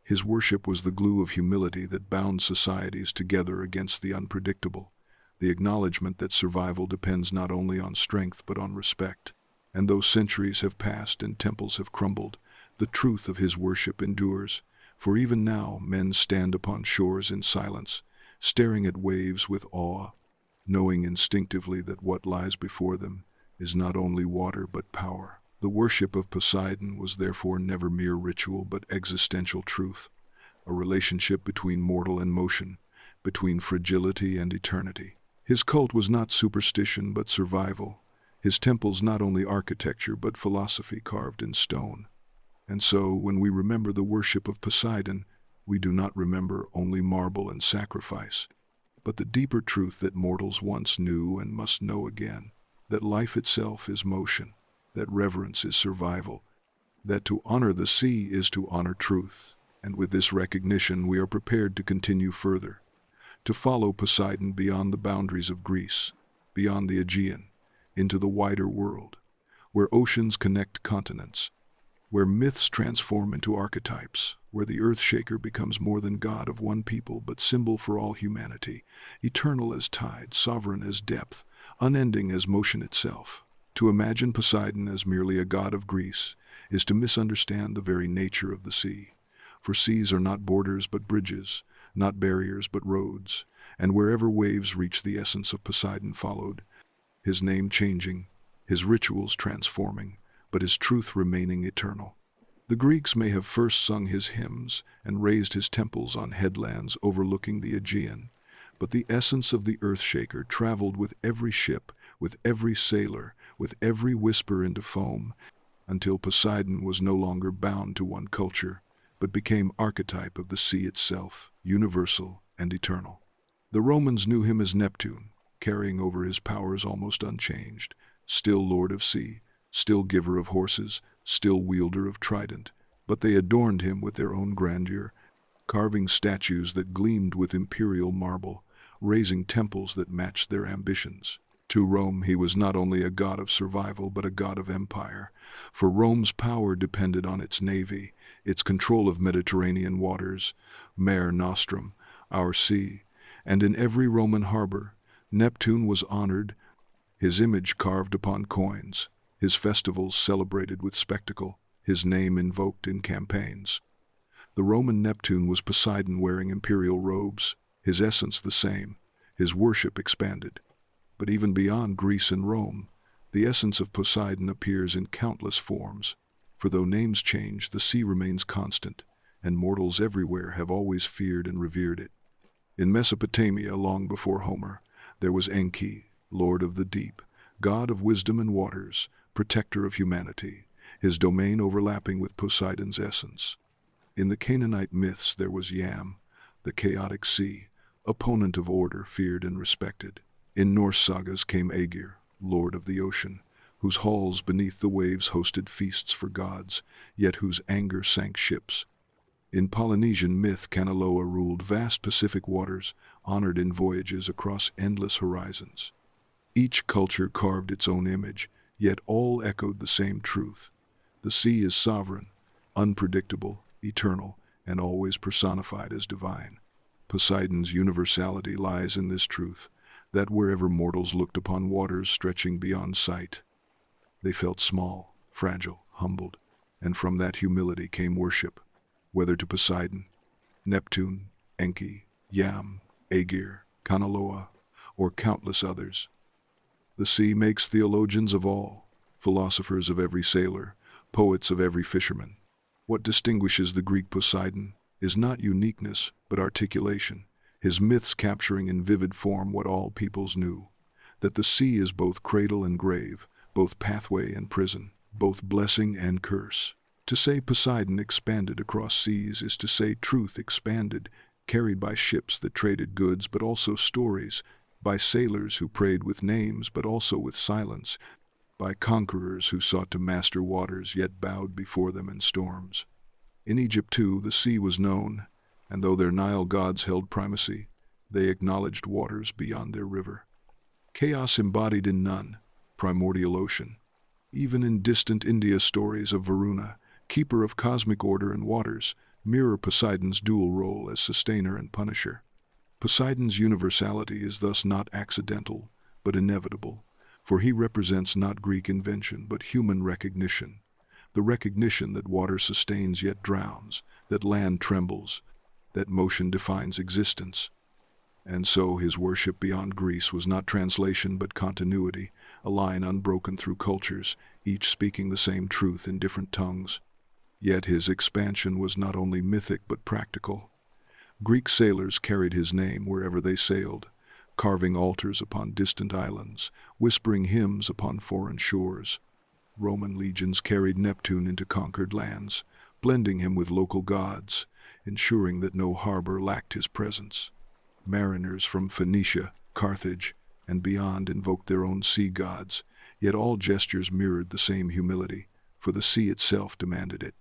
His worship was the glue of humility that bound societies together against the unpredictable, the acknowledgement that survival depends not only on strength but on respect. And though centuries have passed and temples have crumbled, the truth of his worship endures, for even now men stand upon shores in silence, staring at waves with awe, knowing instinctively that what lies before them is not only water but power. The worship of Poseidon was therefore never mere ritual but existential truth, a relationship between mortal and motion, between fragility and eternity. His cult was not superstition but survival, his temples not only architecture but philosophy carved in stone. And so, when we remember the worship of Poseidon, we do not remember only marble and sacrifice, but the deeper truth that mortals once knew and must know again, that life itself is motion, that reverence is survival, that to honor the sea is to honor truth. And with this recognition we are prepared to continue further, to follow Poseidon beyond the boundaries of Greece, beyond the Aegean, into the wider world, where oceans connect continents, where myths transform into archetypes, where the earth-shaker becomes more than god of one people but symbol for all humanity, eternal as tide, sovereign as depth, unending as motion itself. To imagine Poseidon as merely a god of Greece is to misunderstand the very nature of the sea, for seas are not borders but bridges, not barriers but roads, and wherever waves reach the essence of Poseidon followed, his name changing, his rituals transforming, but his truth remaining eternal. The Greeks may have first sung his hymns and raised his temples on headlands overlooking the Aegean, but the essence of the earth-shaker traveled with every ship, with every sailor, with every whisper into foam, until Poseidon was no longer bound to one culture, but became archetype of the sea itself, universal and eternal. The Romans knew him as Neptune, carrying over his powers almost unchanged, still lord of sea, still giver of horses, still wielder of trident, but they adorned him with their own grandeur, carving statues that gleamed with imperial marble, raising temples that matched their ambitions. To Rome he was not only a god of survival but a god of empire, for Rome's power depended on its navy, its control of Mediterranean waters, Mare Nostrum, our sea, and in every Roman harbor, Neptune was honored, his image carved upon coins, his festivals celebrated with spectacle, his name invoked in campaigns. The Roman Neptune was Poseidon wearing imperial robes, his essence the same, his worship expanded. But even beyond Greece and Rome, the essence of Poseidon appears in countless forms, for though names change, the sea remains constant, and mortals everywhere have always feared and revered it. In Mesopotamia, long before Homer, there was Enki, lord of the deep, god of wisdom and waters, protector of humanity, his domain overlapping with Poseidon's essence. In the Canaanite myths there was Yam, the chaotic sea, opponent of order, feared and respected. In Norse sagas came Aegir, lord of the ocean, whose halls beneath the waves hosted feasts for gods, yet whose anger sank ships. In Polynesian myth, Kanaloa ruled vast Pacific waters, honored in voyages across endless horizons. Each culture carved its own image, yet all echoed the same truth. The sea is sovereign, unpredictable, eternal, and always personified as divine. Poseidon's universality lies in this truth, that wherever mortals looked upon waters stretching beyond sight, they felt small, fragile, humbled, and from that humility came worship, whether to Poseidon, Neptune, Enki, Yam, Aegir, Kanaloa, or countless others. The sea makes theologians of all, philosophers of every sailor, poets of every fisherman. What distinguishes the Greek Poseidon is not uniqueness, but articulation, his myths capturing in vivid form what all peoples knew, that the sea is both cradle and grave, both pathway and prison, both blessing and curse. To say Poseidon expanded across seas is to say truth expanded, carried by ships that traded goods but also stories, by sailors who prayed with names but also with silence, by conquerors who sought to master waters yet bowed before them in storms. In Egypt too the sea was known, and though their Nile gods held primacy, they acknowledged waters beyond their river. Chaos embodied in none, primordial ocean. Even in distant India stories of Varuna, keeper of cosmic order and waters, mirror Poseidon's dual role as sustainer and punisher. Poseidon's universality is thus not accidental, but inevitable, for he represents not Greek invention, but human recognition. The recognition that water sustains yet drowns, that land trembles, that motion defines existence. And so his worship beyond Greece was not translation but continuity, a line unbroken through cultures, each speaking the same truth in different tongues. Yet his expansion was not only mythic but practical. Greek sailors carried his name wherever they sailed, carving altars upon distant islands, whispering hymns upon foreign shores. Roman legions carried Neptune into conquered lands, blending him with local gods, ensuring that no harbor lacked his presence. Mariners from Phoenicia, Carthage, and beyond invoked their own sea gods, yet all gestures mirrored the same humility, for the sea itself demanded it.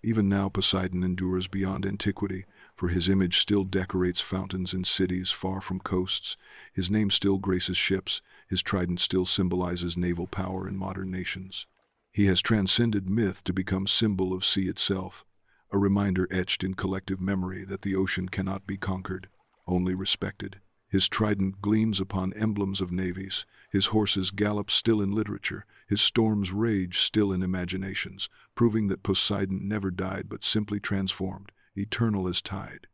Even now Poseidon endures beyond antiquity, for his image still decorates fountains in cities far from coasts, his name still graces ships, his trident still symbolizes naval power in modern nations. He has transcended myth to become symbol of sea itself, a reminder etched in collective memory that the ocean cannot be conquered, only respected. His trident gleams upon emblems of navies, his horses gallop still in literature, his storms rage still in imaginations, proving that Poseidon never died but simply transformed, eternal as tide.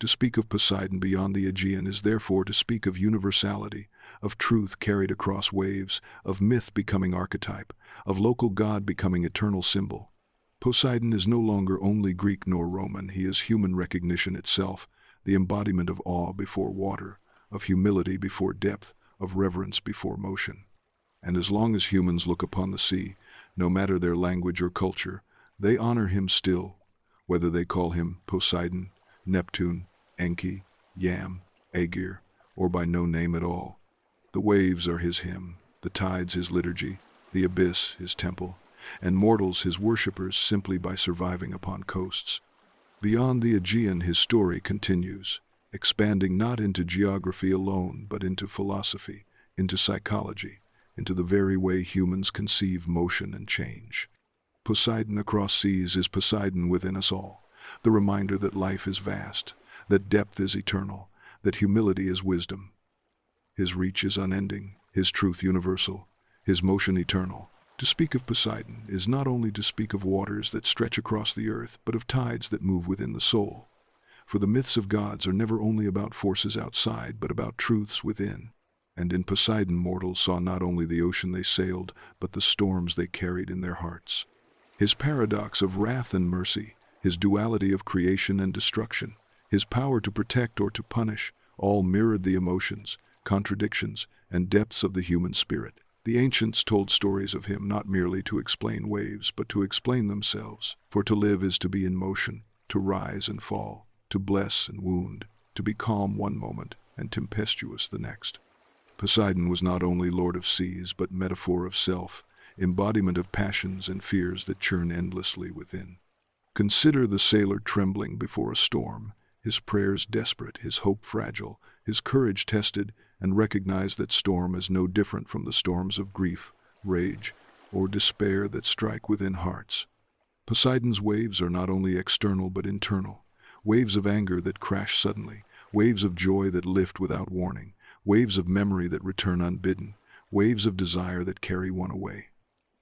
To speak of Poseidon beyond the Aegean is therefore to speak of universality, of truth carried across waves, of myth becoming archetype, of local god becoming eternal symbol. Poseidon is no longer only Greek nor Roman, he is human recognition itself, the embodiment of awe before water, of humility before depth, of reverence before motion. And as long as humans look upon the sea, no matter their language or culture, they honor him still, whether they call him Poseidon, Neptune, Enki, Yam, Aegir, or by no name at all. The waves are his hymn, the tides his liturgy, the abyss his temple, and mortals his worshippers simply by surviving upon coasts. Beyond the Aegean his story continues, expanding not into geography alone, but into philosophy, into psychology, into the very way humans conceive motion and change. Poseidon across seas is Poseidon within us all, the reminder that life is vast, that depth is eternal, that humility is wisdom. His reach is unending, his truth universal, his motion eternal. To speak of Poseidon is not only to speak of waters that stretch across the earth, but of tides that move within the soul. For the myths of gods are never only about forces outside, but about truths within. And in Poseidon mortals saw not only the ocean they sailed, but the storms they carried in their hearts. His paradox of wrath and mercy, his duality of creation and destruction, his power to protect or to punish, all mirrored the emotions, contradictions, and depths of the human spirit. The ancients told stories of him not merely to explain waves, but to explain themselves. For to live is to be in motion, to rise and fall, to bless and wound, to be calm one moment and tempestuous the next. Poseidon was not only lord of seas, but metaphor of self, embodiment of passions and fears that churn endlessly within. Consider the sailor trembling before a storm, his prayers desperate, his hope fragile, his courage tested, and recognize that storm is no different from the storms of grief, rage, or despair that strike within hearts. Poseidon's waves are not only external but internal, waves of anger that crash suddenly, waves of joy that lift without warning, waves of memory that return unbidden, waves of desire that carry one away.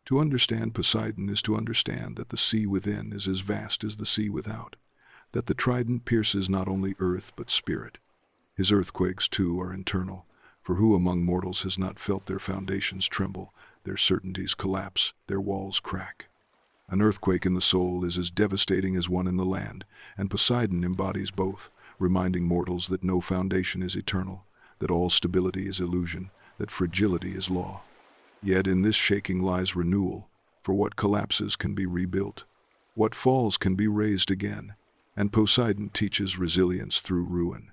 To understand Poseidon is to understand that the sea within is as vast as the sea without, that the trident pierces not only earth but spirit. His earthquakes, too, are internal, for who among mortals has not felt their foundations tremble, their certainties collapse, their walls crack? An earthquake in the soul is as devastating as one in the land, and Poseidon embodies both, reminding mortals that no foundation is eternal, that all stability is illusion, that fragility is law. Yet in this shaking lies renewal, for what collapses can be rebuilt, what falls can be raised again, and Poseidon teaches resilience through ruin.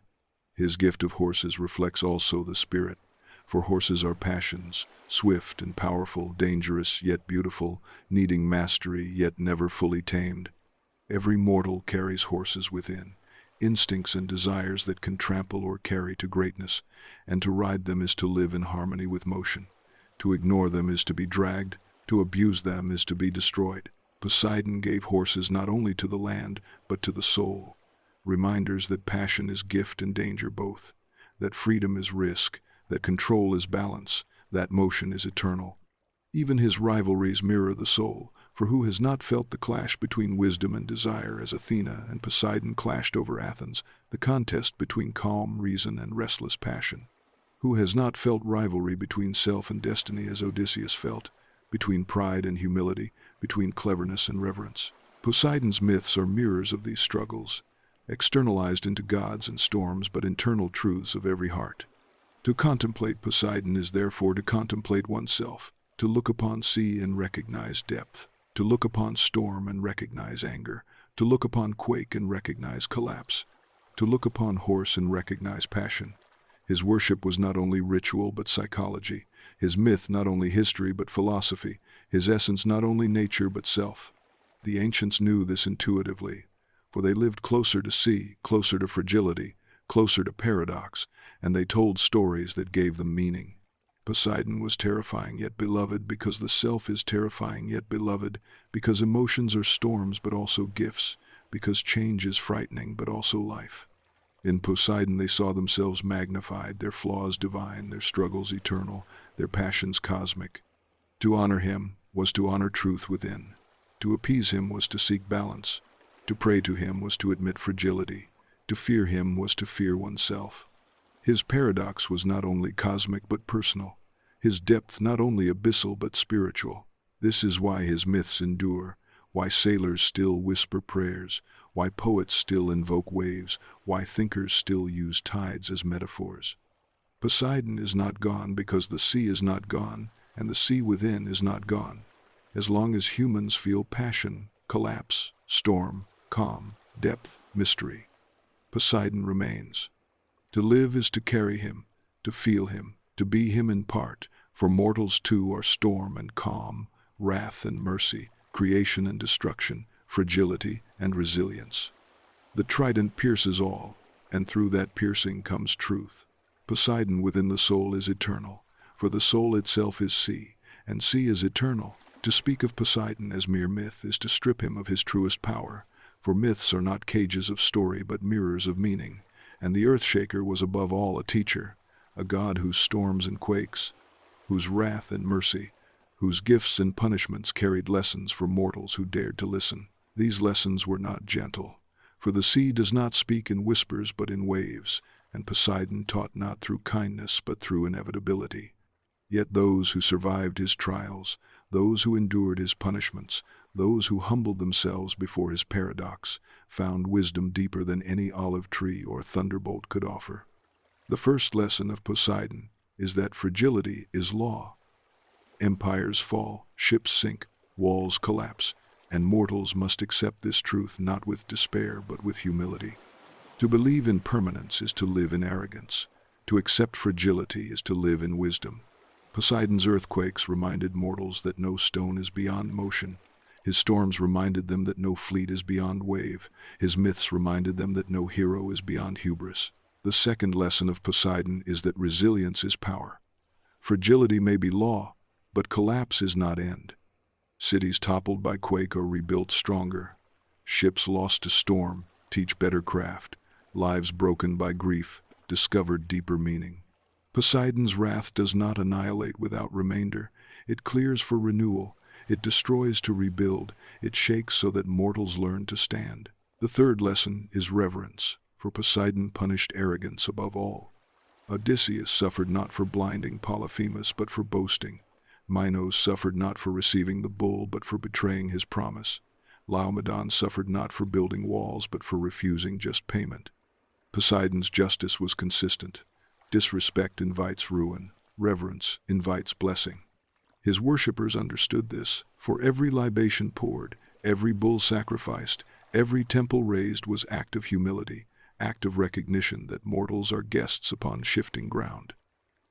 His gift of horses reflects also the spirit, for horses are passions, swift and powerful, dangerous yet beautiful, needing mastery yet never fully tamed. Every mortal carries horses within, instincts and desires that can trample or carry to greatness, and to ride them is to live in harmony with motion. To ignore them is to be dragged, to abuse them is to be destroyed. Poseidon gave horses not only to the land, but to the soul. Reminders that passion is gift and danger both, that freedom is risk, that control is balance, that motion is eternal. Even his rivalries mirror the soul, for who has not felt the clash between wisdom and desire as Athena and Poseidon clashed over Athens, the contest between calm reason and restless passion? Who has not felt rivalry between self and destiny as Odysseus felt, between pride and humility, between cleverness and reverence? Poseidon's myths are mirrors of these struggles, externalized into gods and storms but internal truths of every heart. To contemplate Poseidon is therefore to contemplate oneself, to look upon sea and recognize depth, to look upon storm and recognize anger, to look upon quake and recognize collapse, to look upon horse and recognize passion. His worship was not only ritual but psychology, his myth not only history but philosophy, his essence not only nature but self. The ancients knew this intuitively, for they lived closer to sea, closer to fragility, closer to paradox, and they told stories that gave them meaning. Poseidon was terrifying yet beloved because the self is terrifying yet beloved, because emotions are storms but also gifts, because change is frightening but also life. In Poseidon they saw themselves magnified, their flaws divine, their struggles eternal, their passions cosmic. To honor him was to honor truth within. To appease him was to seek balance. To pray to him was to admit fragility. To fear him was to fear oneself. His paradox was not only cosmic but personal, his depth not only abyssal but spiritual. This is why his myths endure, why sailors still whisper prayers, why poets still invoke waves, why thinkers still use tides as metaphors. Poseidon is not gone because the sea is not gone, and the sea within is not gone. As long as humans feel passion, collapse, storm, calm, depth, mystery, Poseidon remains. To live is to carry him, to feel him, to be him in part, for mortals too are storm and calm, wrath and mercy, creation and destruction, fragility and resilience. The trident pierces all, and through that piercing comes truth. Poseidon within the soul is eternal, for the soul itself is sea, and sea is eternal. To speak of Poseidon as mere myth is to strip him of his truest power, for myths are not cages of story but mirrors of meaning, and the Earthshaker was above all a teacher, a god whose storms and quakes, whose wrath and mercy, whose gifts and punishments carried lessons for mortals who dared to listen. These lessons were not gentle, for the sea does not speak in whispers but in waves, and Poseidon taught not through kindness but through inevitability. Yet those who survived his trials, those who endured his punishments, those who humbled themselves before his paradox, found wisdom deeper than any olive tree or thunderbolt could offer. The first lesson of Poseidon is that fragility is law. Empires fall, ships sink, walls collapse, and mortals must accept this truth not with despair but with humility. To believe in permanence is to live in arrogance. To accept fragility is to live in wisdom. Poseidon's earthquakes reminded mortals that no stone is beyond motion. His storms reminded them that no fleet is beyond wave. His myths reminded them that no hero is beyond hubris. The second lesson of Poseidon is that resilience is power. Fragility may be law, but collapse is not end. Cities toppled by quake are rebuilt stronger. Ships lost to storm teach better craft. Lives broken by grief discovered deeper meaning. Poseidon's wrath does not annihilate without remainder. It clears for renewal. It destroys to rebuild. It shakes so that mortals learn to stand. The third lesson is reverence, for Poseidon punished arrogance above all. Odysseus suffered not for blinding Polyphemus but for boasting. Minos suffered not for receiving the bull but for betraying his promise. Laomedon suffered not for building walls but for refusing just payment. Poseidon's justice was consistent. Disrespect invites ruin. Reverence invites blessing. His worshippers understood this, for every libation poured, every bull sacrificed, every temple raised was act of humility, act of recognition that mortals are guests upon shifting ground.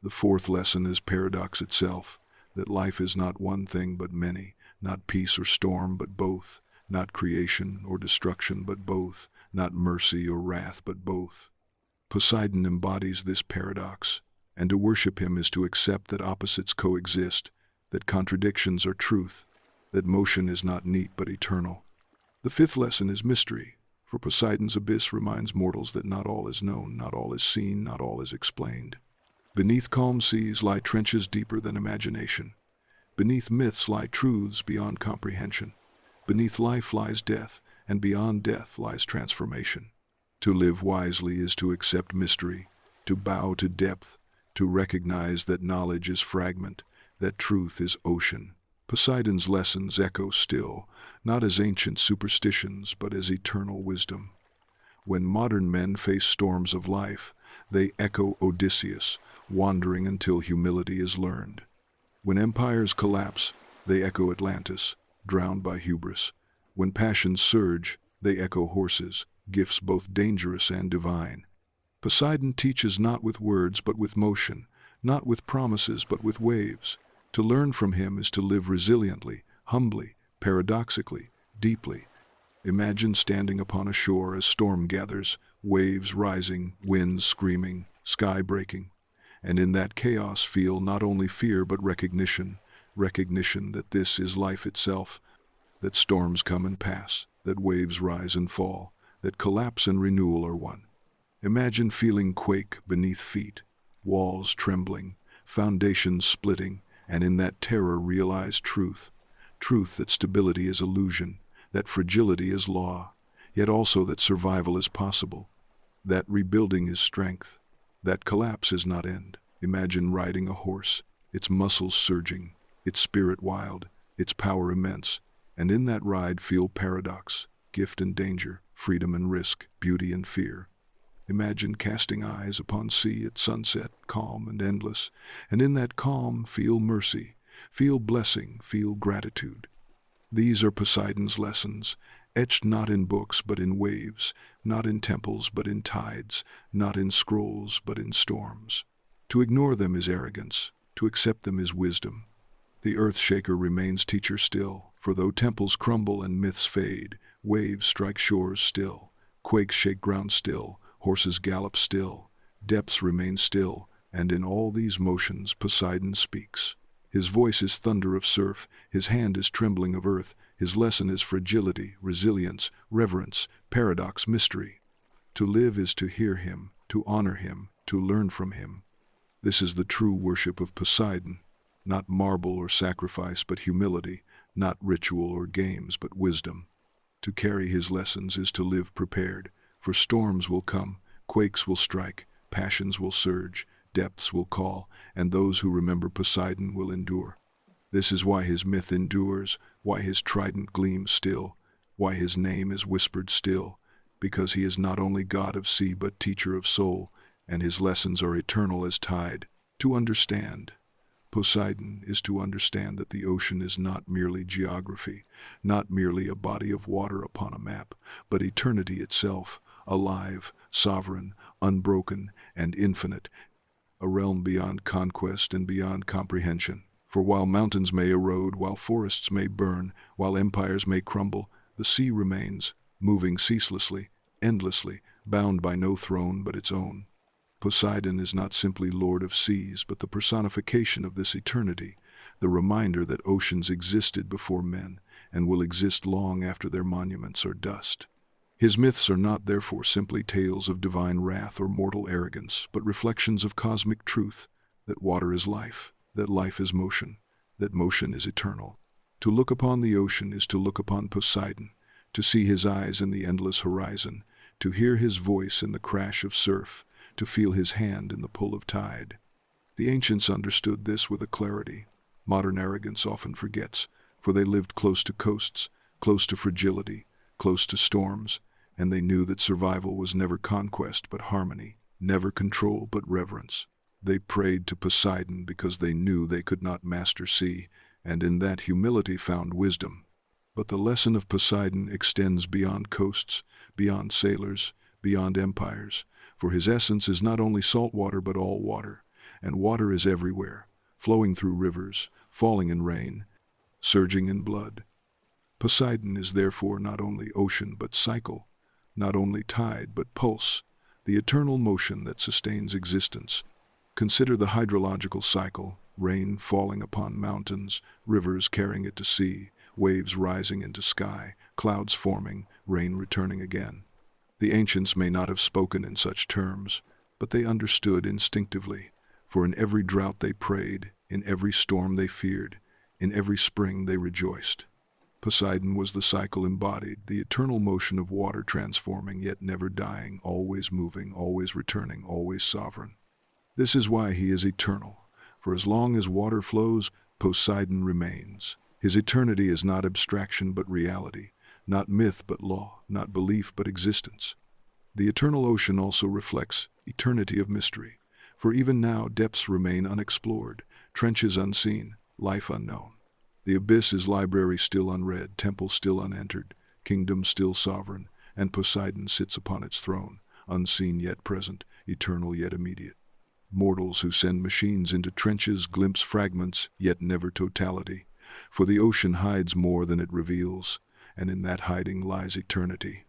The fourth lesson is paradox itself, that life is not one thing but many, not peace or storm but both, not creation or destruction but both, not mercy or wrath but both. Poseidon embodies this paradox, and to worship him is to accept that opposites coexist, that contradictions are truth, that motion is not neat but eternal. The fifth lesson is mystery, for Poseidon's abyss reminds mortals that not all is known, not all is seen, not all is explained. Beneath calm seas lie trenches deeper than imagination. Beneath myths lie truths beyond comprehension. Beneath life lies death, and beyond death lies transformation. To live wisely is to accept mystery, to bow to depth, to recognize that knowledge is fragment, that truth is ocean. Poseidon's lessons echo still, not as ancient superstitions, but as eternal wisdom. When modern men face storms of life, they echo Odysseus, wandering until humility is learned. When empires collapse, they echo Atlantis, drowned by hubris. When passions surge, they echo horses, gifts both dangerous and divine. Poseidon teaches not with words but with motion, not with promises but with waves. To learn from him is to live resiliently, humbly, paradoxically, deeply. Imagine standing upon a shore as storm gathers, waves rising, winds screaming, sky breaking. And in that chaos feel not only fear but recognition that this is life itself, that storms come and pass, that waves rise and fall, that collapse and renewal are one. Imagine feeling quake beneath feet, walls trembling, foundations splitting, and in that terror realize truth that stability is illusion, that fragility is law, yet also that survival is possible, that rebuilding is strength, that collapse is not end. Imagine riding a horse, its muscles surging, its spirit wild, its power immense, and in that ride feel paradox, gift and danger, freedom and risk, beauty and fear. Imagine casting eyes upon sea at sunset, calm and endless, and in that calm feel mercy, feel blessing, feel gratitude. These are Poseidon's lessons, etched not in books but in waves, not in temples but in tides, not in scrolls but in storms. To ignore them is arrogance, to accept them is wisdom. The earth-shaker remains teacher still, for though temples crumble and myths fade, waves strike shores still, quakes shake ground still, horses gallop still, depths remain still, and in all these motions Poseidon speaks. His voice is thunder of surf, his hand is trembling of earth, his lesson is fragility, resilience, reverence, paradox, mystery. To live is to hear him, to honor him, to learn from him. This is the true worship of Poseidon, not marble or sacrifice but humility, not ritual or games but wisdom. To carry his lessons is to live prepared, for storms will come, quakes will strike, passions will surge, depths will call, and those who remember Poseidon will endure. This is why his myth endures, why his trident gleams still, why his name is whispered still, because he is not only god of sea but teacher of soul, and his lessons are eternal as tide. To understand Poseidon is to understand that the ocean is not merely geography, not merely a body of water upon a map, but eternity itself, alive, sovereign, unbroken, and infinite, a realm beyond conquest and beyond comprehension. For while mountains may erode, while forests may burn, while empires may crumble, the sea remains, moving ceaselessly, endlessly, bound by no throne but its own. Poseidon is not simply lord of seas, but the personification of this eternity, the reminder that oceans existed before men and will exist long after their monuments are dust. His myths are not therefore simply tales of divine wrath or mortal arrogance, but reflections of cosmic truth, that water is life, that life is motion, that motion is eternal. To look upon the ocean is to look upon Poseidon, to see his eyes in the endless horizon, to hear his voice in the crash of surf, to feel his hand in the pull of tide. The ancients understood this with a clarity modern arrogance often forgets, for they lived close to coasts, close to fragility, close to storms, and they knew that survival was never conquest but harmony, never control but reverence. They prayed to Poseidon because they knew they could not master sea, and in that humility found wisdom. But the lesson of Poseidon extends beyond coasts, beyond sailors, beyond empires, for his essence is not only salt water but all water, and water is everywhere, flowing through rivers, falling in rain, surging in blood. Poseidon is therefore not only ocean but cycle, not only tide but pulse, the eternal motion that sustains existence. Consider the hydrological cycle, rain falling upon mountains, rivers carrying it to sea, waves rising into sky, clouds forming, rain returning again. The ancients may not have spoken in such terms, but they understood instinctively, for in every drought they prayed, in every storm they feared, in every spring they rejoiced. Poseidon was the cycle embodied, the eternal motion of water transforming yet never dying, always moving, always returning, always sovereign. This is why he is eternal, for as long as water flows, Poseidon remains. His eternity is not abstraction but reality, not myth but law, not belief but existence. The eternal ocean also reflects eternity of mystery, for even now depths remain unexplored, trenches unseen, life unknown. The abyss is library still unread, temple still unentered, kingdom still sovereign, and Poseidon sits upon its throne, unseen yet present, eternal yet immediate. Mortals who send machines into trenches glimpse fragments, yet never totality, for the ocean hides more than it reveals, and in that hiding lies eternity.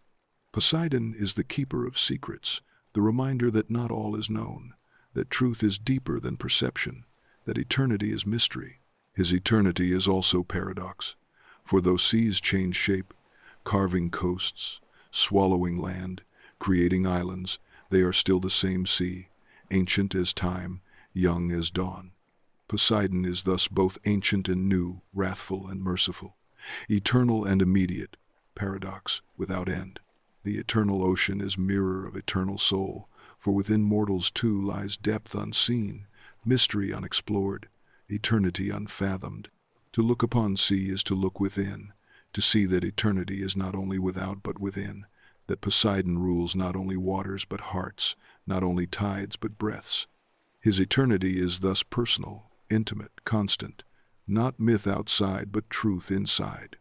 Poseidon is the keeper of secrets, the reminder that not all is known, that truth is deeper than perception, that eternity is mystery. His eternity is also paradox, for though seas change shape, carving coasts, swallowing land, creating islands, they are still the same sea, ancient as time, young as dawn. Poseidon is thus both ancient and new, wrathful and merciful, eternal and immediate, paradox without end. The eternal ocean is mirror of eternal soul, for within mortals too lies depth unseen, mystery unexplored, eternity unfathomed. To look upon sea is to look within, to see that eternity is not only without but within, that Poseidon rules not only waters but hearts, not only tides but breaths. His eternity is thus personal, intimate, constant, not myth outside but truth inside.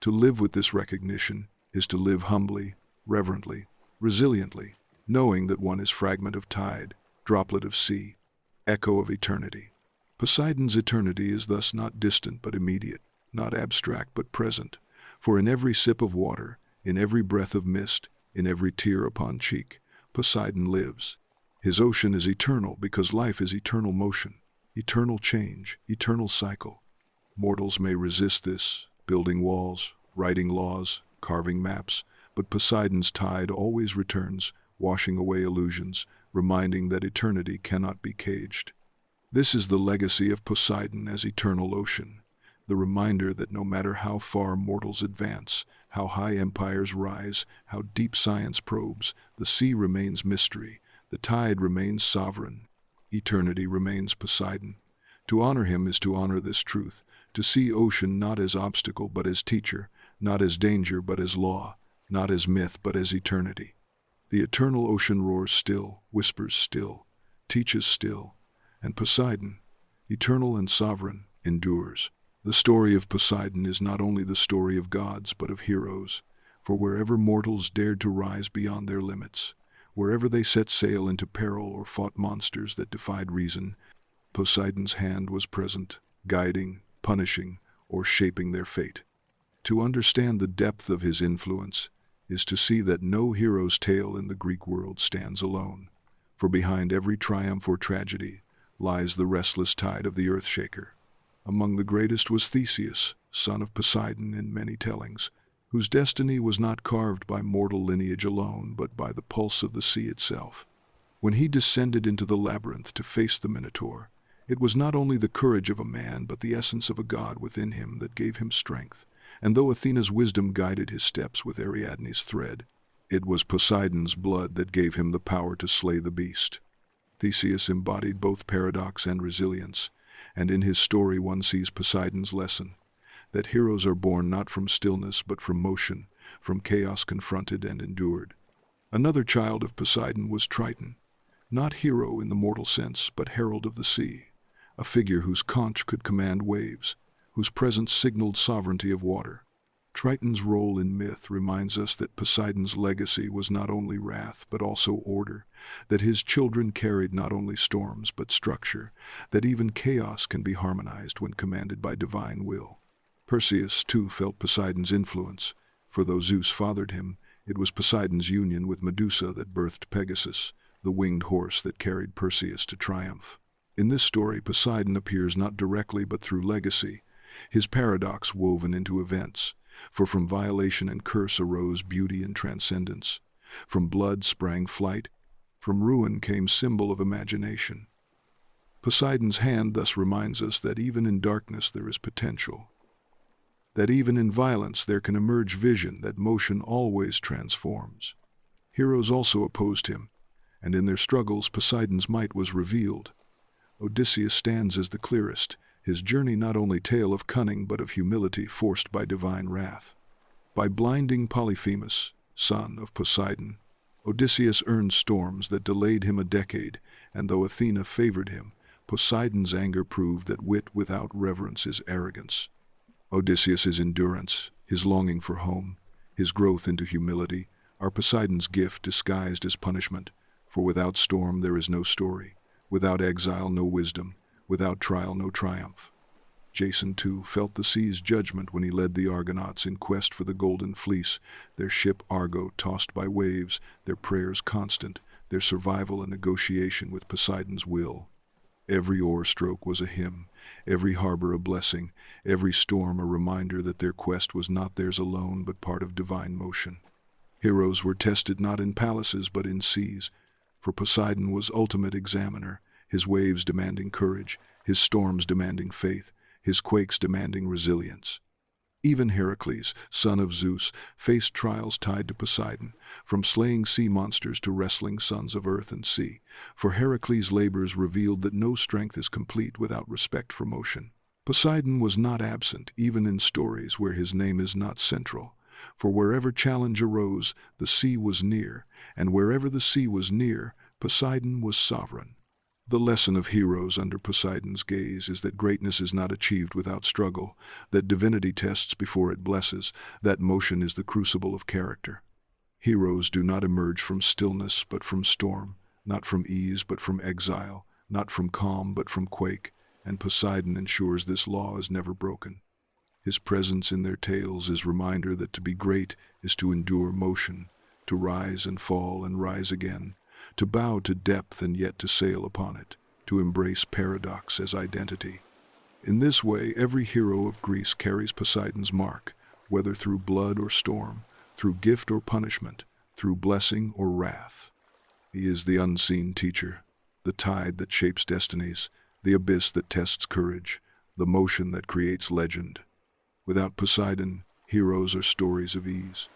To live with this recognition is to live humbly, reverently, resiliently, knowing that one is fragment of tide, droplet of sea, echo of eternity. Poseidon's eternity is thus not distant but immediate, not abstract but present, for in every sip of water, in every breath of mist, in every tear upon cheek, Poseidon lives. His ocean is eternal because life is eternal motion, eternal change, eternal cycle. Mortals may resist this, building walls, writing laws, carving maps, but Poseidon's tide always returns, washing away illusions, reminding that eternity cannot be caged. This is the legacy of Poseidon as eternal ocean, the reminder that no matter how far mortals advance, how high empires rise, how deep science probes, the sea remains mystery, the tide remains sovereign, eternity remains Poseidon. To honor him is to honor this truth, to see ocean not as obstacle but as teacher, not as danger but as law, not as myth but as eternity. The eternal ocean roars still, whispers still, teaches still, and Poseidon, eternal and sovereign, endures. The story of Poseidon is not only the story of gods but of heroes, for wherever mortals dared to rise beyond their limits, wherever they set sail into peril or fought monsters that defied reason, Poseidon's hand was present, guiding, punishing, or shaping their fate. To understand the depth of his influence is to see that no hero's tale in the Greek world stands alone, for behind every triumph or tragedy lies the restless tide of the earth-shaker. Among the greatest was Theseus, son of Poseidon in many tellings, whose destiny was not carved by mortal lineage alone, but by the pulse of the sea itself. When he descended into the labyrinth to face the Minotaur, it was not only the courage of a man, but the essence of a god within him that gave him strength. And though Athena's wisdom guided his steps with Ariadne's thread, it was Poseidon's blood that gave him the power to slay the beast. Theseus embodied both paradox and resilience, and in his story one sees Poseidon's lesson, that heroes are born not from stillness but from motion, from chaos confronted and endured. Another child of Poseidon was Triton, not hero in the mortal sense, but herald of the sea, a figure whose conch could command waves, whose presence signaled sovereignty of water. Triton's role in myth reminds us that Poseidon's legacy was not only wrath but also order, that his children carried not only storms but structure, that even chaos can be harmonized when commanded by divine will. Perseus, too, felt Poseidon's influence, for though Zeus fathered him, it was Poseidon's union with Medusa that birthed Pegasus, the winged horse that carried Perseus to triumph. In this story, Poseidon appears not directly but through legacy. his paradox woven into events. For from violation and curse arose beauty and transcendence. From blood sprang flight, from ruin came symbol of imagination. Poseidon's hand thus reminds us that even in darkness there is potential, that even in violence there can emerge vision, that motion always transforms. Heroes also opposed him, and in their struggles Poseidon's might was revealed. Odysseus stands as the clearest, his journey not only tale of cunning but of humility forced by divine wrath. By blinding Polyphemus, son of Poseidon, Odysseus earned storms that delayed him a decade, and though Athena favored him, Poseidon's anger proved that wit without reverence is arrogance. Odysseus's endurance, his longing for home, his growth into humility, are Poseidon's gift disguised as punishment, for without storm there is no story, without exile no wisdom, without trial no triumph. Jason, too, felt the sea's judgment when he led the Argonauts in quest for the Golden Fleece, their ship Argo tossed by waves, their prayers constant, their survival a negotiation with Poseidon's will. Every oar stroke was a hymn, every harbor a blessing, every storm a reminder that their quest was not theirs alone but part of divine motion. Heroes were tested not in palaces but in seas, for Poseidon was ultimate examiner, his waves demanding courage, his storms demanding faith, his quakes demanding resilience. Even Heracles, son of Zeus, faced trials tied to Poseidon, from slaying sea monsters to wrestling sons of earth and sea, for Heracles' labors revealed that no strength is complete without respect for motion. Poseidon was not absent even in stories where his name is not central, for wherever challenge arose, the sea was near, and wherever the sea was near, Poseidon was sovereign. The lesson of heroes under Poseidon's gaze is that greatness is not achieved without struggle, that divinity tests before it blesses, that motion is the crucible of character. Heroes do not emerge from stillness but from storm, not from ease but from exile, not from calm but from quake, and Poseidon ensures this law is never broken. His presence in their tales is reminder that to be great is to endure motion, to rise and fall and rise again, to bow to depth and yet to sail upon it, to embrace paradox as identity. In this way, every hero of Greece carries Poseidon's mark, whether through blood or storm, through gift or punishment, through blessing or wrath. He is the unseen teacher, the tide that shapes destinies, the abyss that tests courage, the motion that creates legend. Without Poseidon, heroes are stories of ease,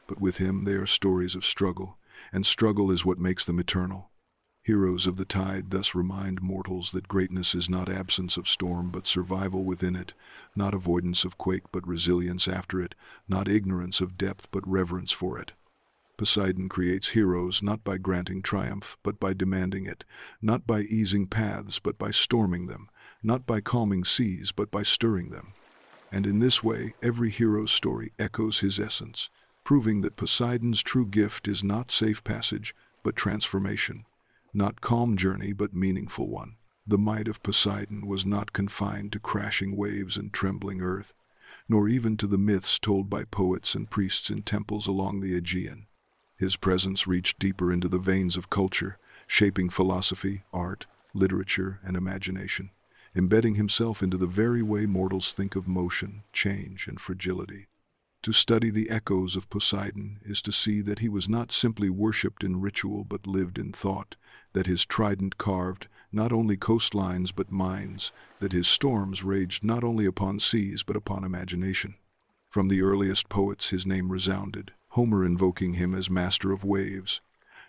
but with him they are stories of struggle, and struggle is what makes them eternal. Heroes of the tide thus remind mortals that greatness is not absence of storm but survival within it, not avoidance of quake but resilience after it, not ignorance of depth but reverence for it. Poseidon creates heroes not by granting triumph but by demanding it, not by easing paths but by storming them, not by calming seas but by stirring them. And in this way, every hero's story echoes his essence, proving that Poseidon's true gift is not safe passage, but transformation, not calm journey, but meaningful one. The might of Poseidon was not confined to crashing waves and trembling earth, nor even to the myths told by poets and priests in temples along the Aegean. His presence reached deeper into the veins of culture, shaping philosophy, art, literature, and imagination, embedding himself into the very way mortals think of motion, change, and fragility. To study the echoes of Poseidon is to see that he was not simply worshipped in ritual but lived in thought, that his trident carved not only coastlines but minds, that his storms raged not only upon seas but upon imagination. From the earliest poets his name resounded, Homer invoking him as master of waves,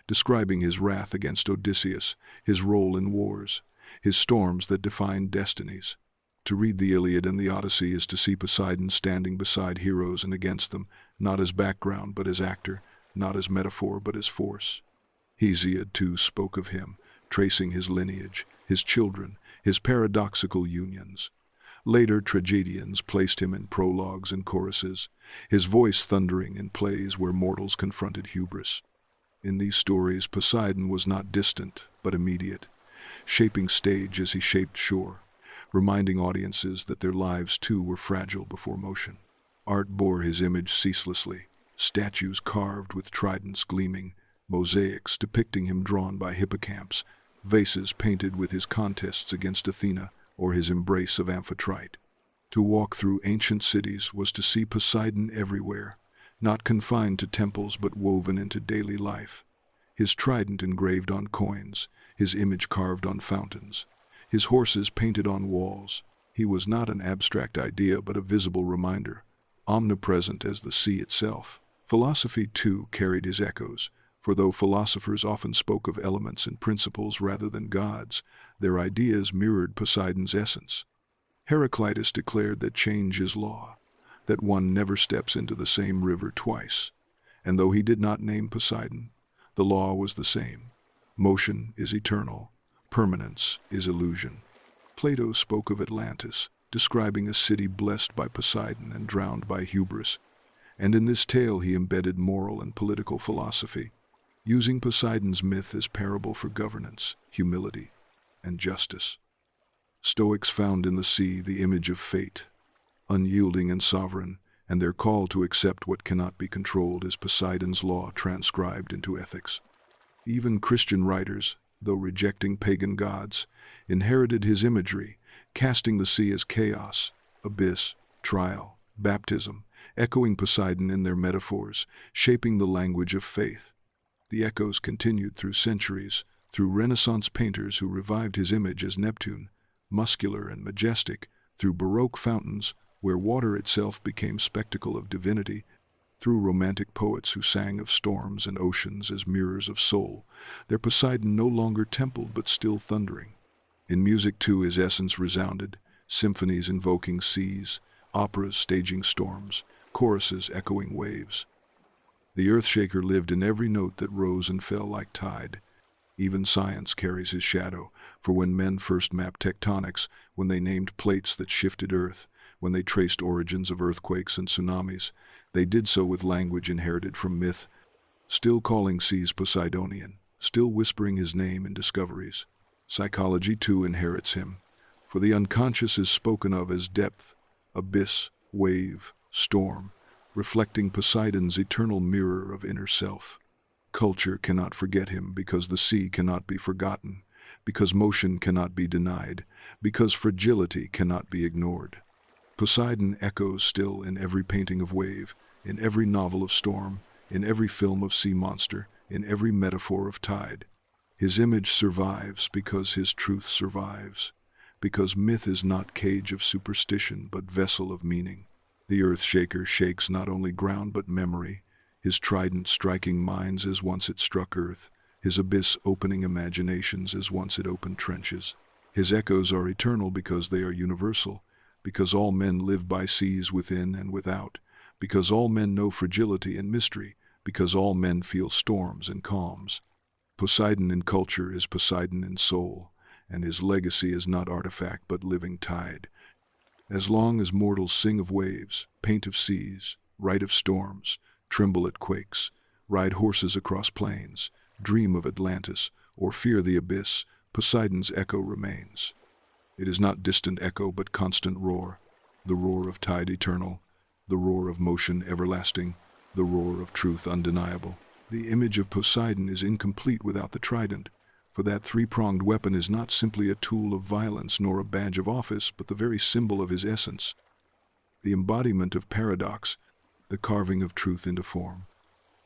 describing his wrath against Odysseus, his role in wars, his storms that defined destinies. To read the Iliad and the Odyssey is to see Poseidon standing beside heroes and against them, not as background but as actor, not as metaphor but as force. Hesiod, too, spoke of him, tracing his lineage, his children, his paradoxical unions. Later tragedians placed him in prologues and choruses, his voice thundering in plays where mortals confronted hubris. In these stories, Poseidon was not distant but immediate, shaping stage as he shaped shore, reminding audiences that their lives too were fragile before motion. Art bore his image ceaselessly, statues carved with tridents gleaming, mosaics depicting him drawn by hippocamps, vases painted with his contests against Athena or his embrace of Amphitrite. To walk through ancient cities was to see Poseidon everywhere, not confined to temples but woven into daily life. His trident engraved on coins, his image carved on fountains, his horses painted on walls. He was not an abstract idea but a visible reminder, omnipresent as the sea itself. Philosophy, too, carried his echoes, for though philosophers often spoke of elements and principles rather than gods, their ideas mirrored Poseidon's essence. Heraclitus declared that change is law, that one never steps into the same river twice. And though he did not name Poseidon, the law was the same. Motion is eternal, permanence is illusion. Plato spoke of Atlantis, describing a city blessed by Poseidon and drowned by hubris, and in this tale he embedded moral and political philosophy, using Poseidon's myth as parable for governance, humility, and justice. Stoics found in the sea the image of fate, unyielding and sovereign, and their call to accept what cannot be controlled is Poseidon's law transcribed into ethics. Even Christian writers, though rejecting pagan gods, inherited his imagery, casting the sea as chaos, abyss, trial, baptism, echoing Poseidon in their metaphors, shaping the language of faith. The echoes continued through centuries, through Renaissance painters who revived his image as Neptune, muscular and majestic, through Baroque fountains, where water itself became spectacle of divinity, through romantic poets who sang of storms and oceans as mirrors of soul, their Poseidon no longer templed but still thundering. In music, too, his essence resounded, symphonies invoking seas, operas staging storms, choruses echoing waves. The earthshaker lived in every note that rose and fell like tide. Even science carries his shadow, for when men first mapped tectonics, when they named plates that shifted Earth, when they traced origins of earthquakes and tsunamis, they did so with language inherited from myth, still calling seas Poseidonian, still whispering his name in discoveries. Psychology, too, inherits him, for the unconscious is spoken of as depth, abyss, wave, storm, reflecting Poseidon's eternal mirror of inner self. Culture cannot forget him because the sea cannot be forgotten, because motion cannot be denied, because fragility cannot be ignored. Poseidon echoes still in every painting of wave, in every novel of storm, in every film of sea monster, in every metaphor of tide. His image survives because his truth survives, because myth is not cage of superstition but vessel of meaning. The earthshaker shakes not only ground but memory, his trident striking minds as once it struck earth, his abyss opening imaginations as once it opened trenches. His echoes are eternal because they are universal, because all men live by seas within and without, because all men know fragility and mystery, because all men feel storms and calms. Poseidon in culture is Poseidon in soul, and his legacy is not artifact but living tide. As long as mortals sing of waves, paint of seas, write of storms, tremble at quakes, ride horses across plains, dream of Atlantis, or fear the abyss, Poseidon's echo remains. It is not distant echo but constant roar, the roar of tide eternal, the roar of motion everlasting, the roar of truth undeniable. The image of Poseidon is incomplete without the trident, for that three-pronged weapon is not simply a tool of violence nor a badge of office, but the very symbol of his essence, the embodiment of paradox, the carving of truth into form.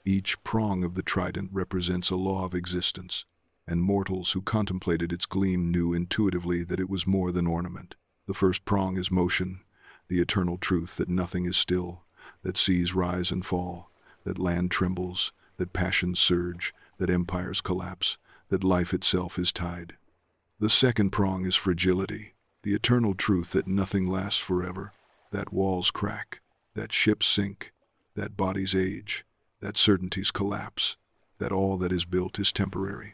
Each prong of the trident represents a law of existence, and mortals who contemplated its gleam knew intuitively that it was more than ornament. The first prong is motion, the eternal truth that nothing is still, that seas rise and fall, that land trembles, that passions surge, that empires collapse, that life itself is tide. The second prong is fragility, the eternal truth that nothing lasts forever, that walls crack, that ships sink, that bodies age, that certainties collapse, that all that is built is temporary.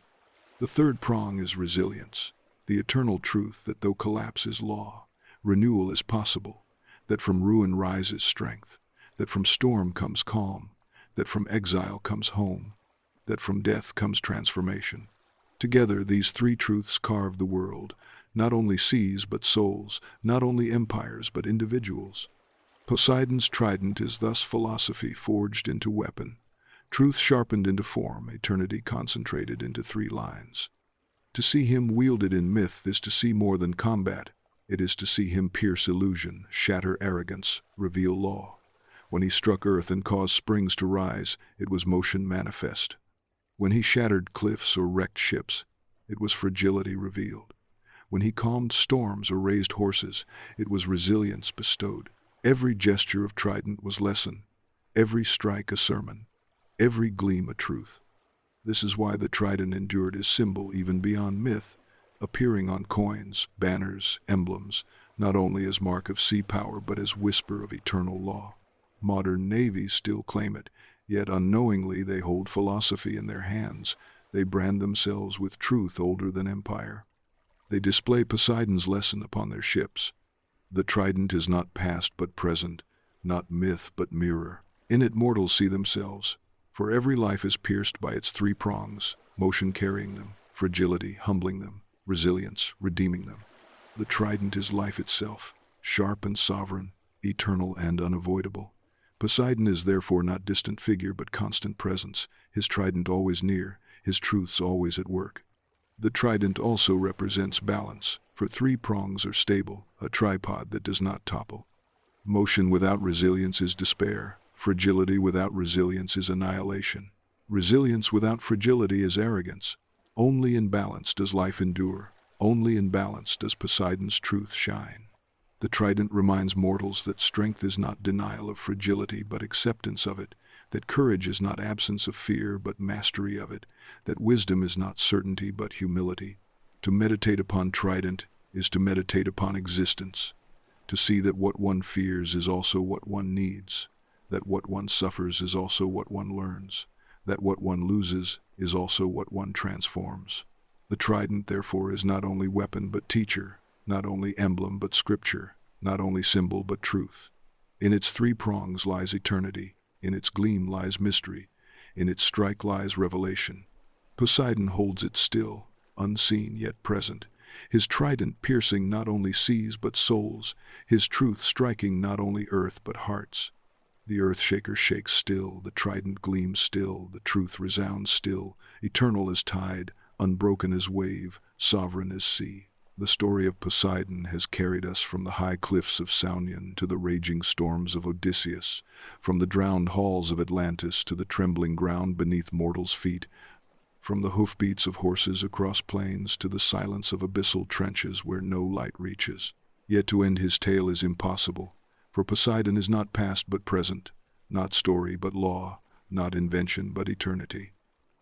The third prong is resilience, the eternal truth that though collapse is law, renewal is possible, that from ruin rises strength, that from storm comes calm, that from exile comes home, that from death comes transformation. Together these three truths carve the world, not only seas but souls, not only empires but individuals. Poseidon's trident is thus philosophy forged into weapon, truth sharpened into form, eternity concentrated into three lines. To see him wielded in myth is to see more than combat. It is to see him pierce illusion, shatter arrogance, reveal law. When he struck earth and caused springs to rise, it was motion manifest. When he shattered cliffs or wrecked ships, it was fragility revealed. When he calmed storms or raised horses, it was resilience bestowed. Every gesture of trident was lesson, every strike a sermon, every gleam a truth. This is why the trident endured as symbol even beyond myth, appearing on coins, banners, emblems, not only as mark of sea power but as whisper of eternal law. Modern navies still claim it, yet unknowingly they hold philosophy in their hands. They brand themselves with truth older than empire. They display Poseidon's lesson upon their ships. The trident is not past but present, not myth but mirror. In it mortals see themselves, for every life is pierced by its three prongs, motion carrying them, fragility humbling them, resilience redeeming them. The trident is life itself, sharp and sovereign, eternal and unavoidable. Poseidon is therefore not distant figure but constant presence, his trident always near, his truths always at work. The trident also represents balance, for three prongs are stable, a tripod that does not topple. Motion without resilience is despair, fragility without resilience is annihilation. Resilience without fragility is arrogance. Only in balance does life endure, only in balance does Poseidon's truth shine. The trident reminds mortals that strength is not denial of fragility but acceptance of it, that courage is not absence of fear but mastery of it, that wisdom is not certainty but humility. To meditate upon trident is to meditate upon existence, to see that what one fears is also what one needs, that what one suffers is also what one learns, that what one loses is also what one transforms. The trident, therefore, is not only weapon but teacher, not only emblem but scripture, not only symbol but truth. In its three prongs lies eternity, in its gleam lies mystery, in its strike lies revelation. Poseidon holds it still, unseen yet present, his trident piercing not only seas but souls, his truth striking not only earth but hearts. The earth shaker shakes still, the trident gleams still, the truth resounds still, eternal as tide, unbroken as wave, sovereign as sea. The story of Poseidon has carried us from the high cliffs of Saunion to the raging storms of Odysseus, from the drowned halls of Atlantis to the trembling ground beneath mortals' feet, from the hoofbeats of horses across plains to the silence of abyssal trenches where no light reaches. Yet to end his tale is impossible, for Poseidon is not past but present, not story but law, not invention but eternity.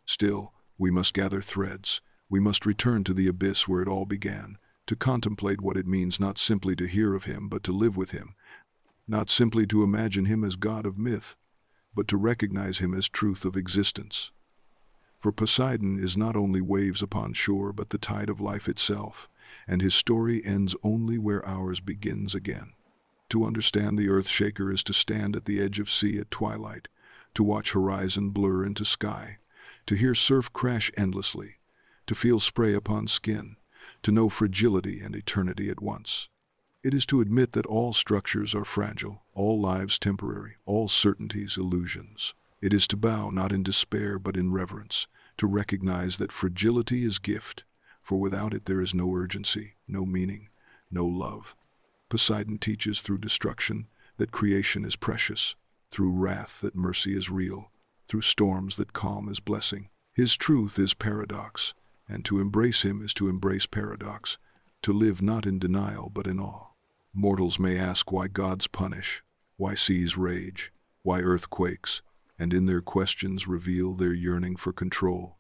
Still, we must gather threads, we must return to the abyss where it all began, to contemplate what it means not simply to hear of him but to live with him, not simply to imagine him as god of myth, but to recognize him as truth of existence. For Poseidon is not only waves upon shore but the tide of life itself, and his story ends only where ours begins again. To understand the earth shaker is to stand at the edge of sea at twilight, to watch horizon blur into sky, to hear surf crash endlessly, to feel spray upon skin, to know fragility and eternity at once. It is to admit that all structures are fragile, all lives temporary, all certainties illusions. It is to bow not in despair but in reverence, to recognize that fragility is gift, for without it there is no urgency, no meaning, no love. Poseidon teaches through destruction that creation is precious, through wrath that mercy is real, through storms that calm is blessing. His truth is paradox, and to embrace him is to embrace paradox, to live not in denial but in awe. Mortals may ask why gods punish, why seas rage, why earth quakes, and in their questions reveal their yearning for control.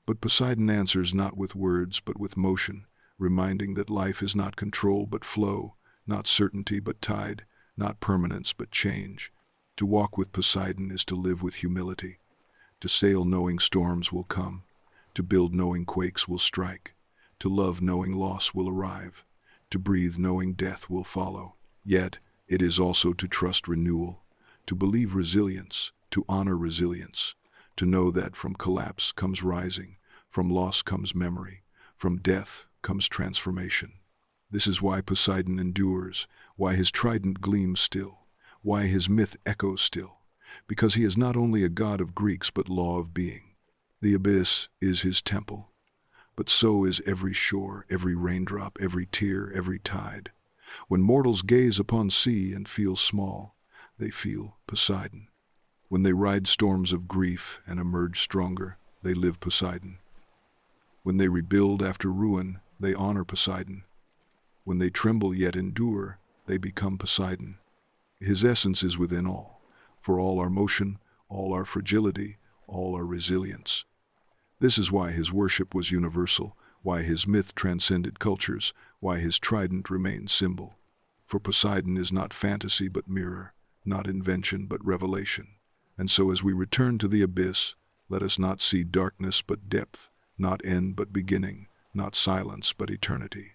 But Poseidon answers not with words but with motion, reminding that life is not control but flow, not certainty but tide, not permanence but change. To walk with Poseidon is to live with humility, to sail knowing storms will come, to build knowing quakes will strike, to love knowing loss will arrive, to breathe knowing death will follow. Yet, it is also to trust renewal, to believe resilience, to honor resilience, to know that from collapse comes rising, from loss comes memory, from death comes transformation. This is why Poseidon endures, why his trident gleams still, why his myth echoes still, because he is not only a god of Greeks but law of being. The abyss is his temple, but so is every shore, every raindrop, every tear, every tide. When mortals gaze upon sea and feel small, they feel Poseidon. When they ride storms of grief and emerge stronger, they live Poseidon. When they rebuild after ruin, they honor Poseidon. When they tremble yet endure, they become Poseidon. His essence is within all, for all our motion, all our fragility, all our resilience. This is why his worship was universal, why his myth transcended cultures, why his trident remains symbol. For Poseidon is not fantasy but mirror, not invention but revelation. And so as we return to the abyss, let us not see darkness but depth, not end but beginning, not silence but eternity.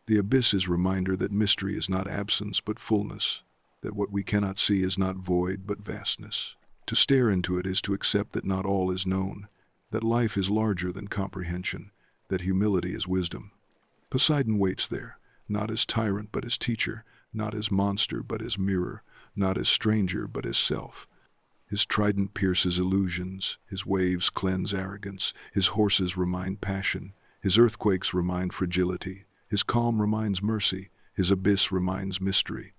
The abyss is reminder that mystery is not absence but fullness, that what we cannot see is not void but vastness. To stare into it is to accept that not all is known, that life is larger than comprehension, that humility is wisdom. Poseidon waits there, not as tyrant but as teacher, not as monster but as mirror, not as stranger but as self. His trident pierces illusions, his waves cleanse arrogance, his horses remind passion, his earthquakes remind fragility, his calm reminds mercy, his abyss reminds mystery.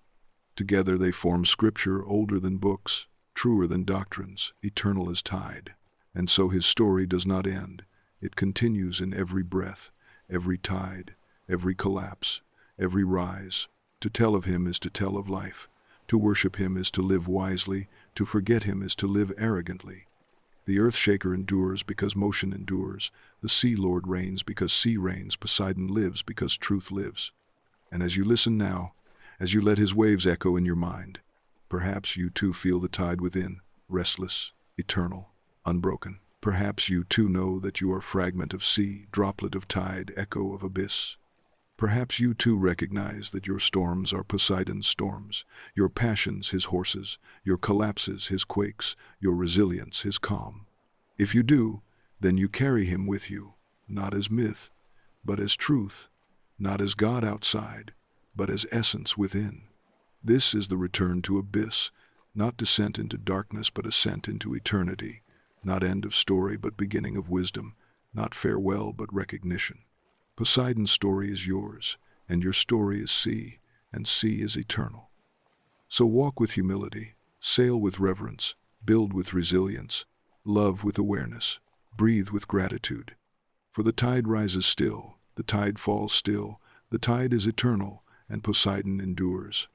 Together they form scripture older than books, truer than doctrines, eternal as tide. And so his story does not end. It continues in every breath, every tide, every collapse, every rise. To tell of him is to tell of life. To worship him is to live wisely. To forget him is to live arrogantly. The earth-shaker endures because motion endures. The sea lord reigns because sea reigns. Poseidon lives because truth lives. And as you listen now, as you let his waves echo in your mind, perhaps you too feel the tide within, restless, eternal, unbroken. Perhaps you too know that you are fragment of sea, droplet of tide, echo of abyss. Perhaps you too recognize that your storms are Poseidon's storms, your passions his horses, your collapses his quakes, your resilience his calm. If you do, then you carry him with you, not as myth, but as truth, not as God outside, but as essence within. This is the return to abyss, not descent into darkness but ascent into eternity, not end of story but beginning of wisdom, not farewell but recognition. Poseidon's story is yours, and your story is sea, and sea is eternal. So walk with humility, sail with reverence, build with resilience, love with awareness, breathe with gratitude. For the tide rises still, the tide falls still, the tide is eternal, and Poseidon endures.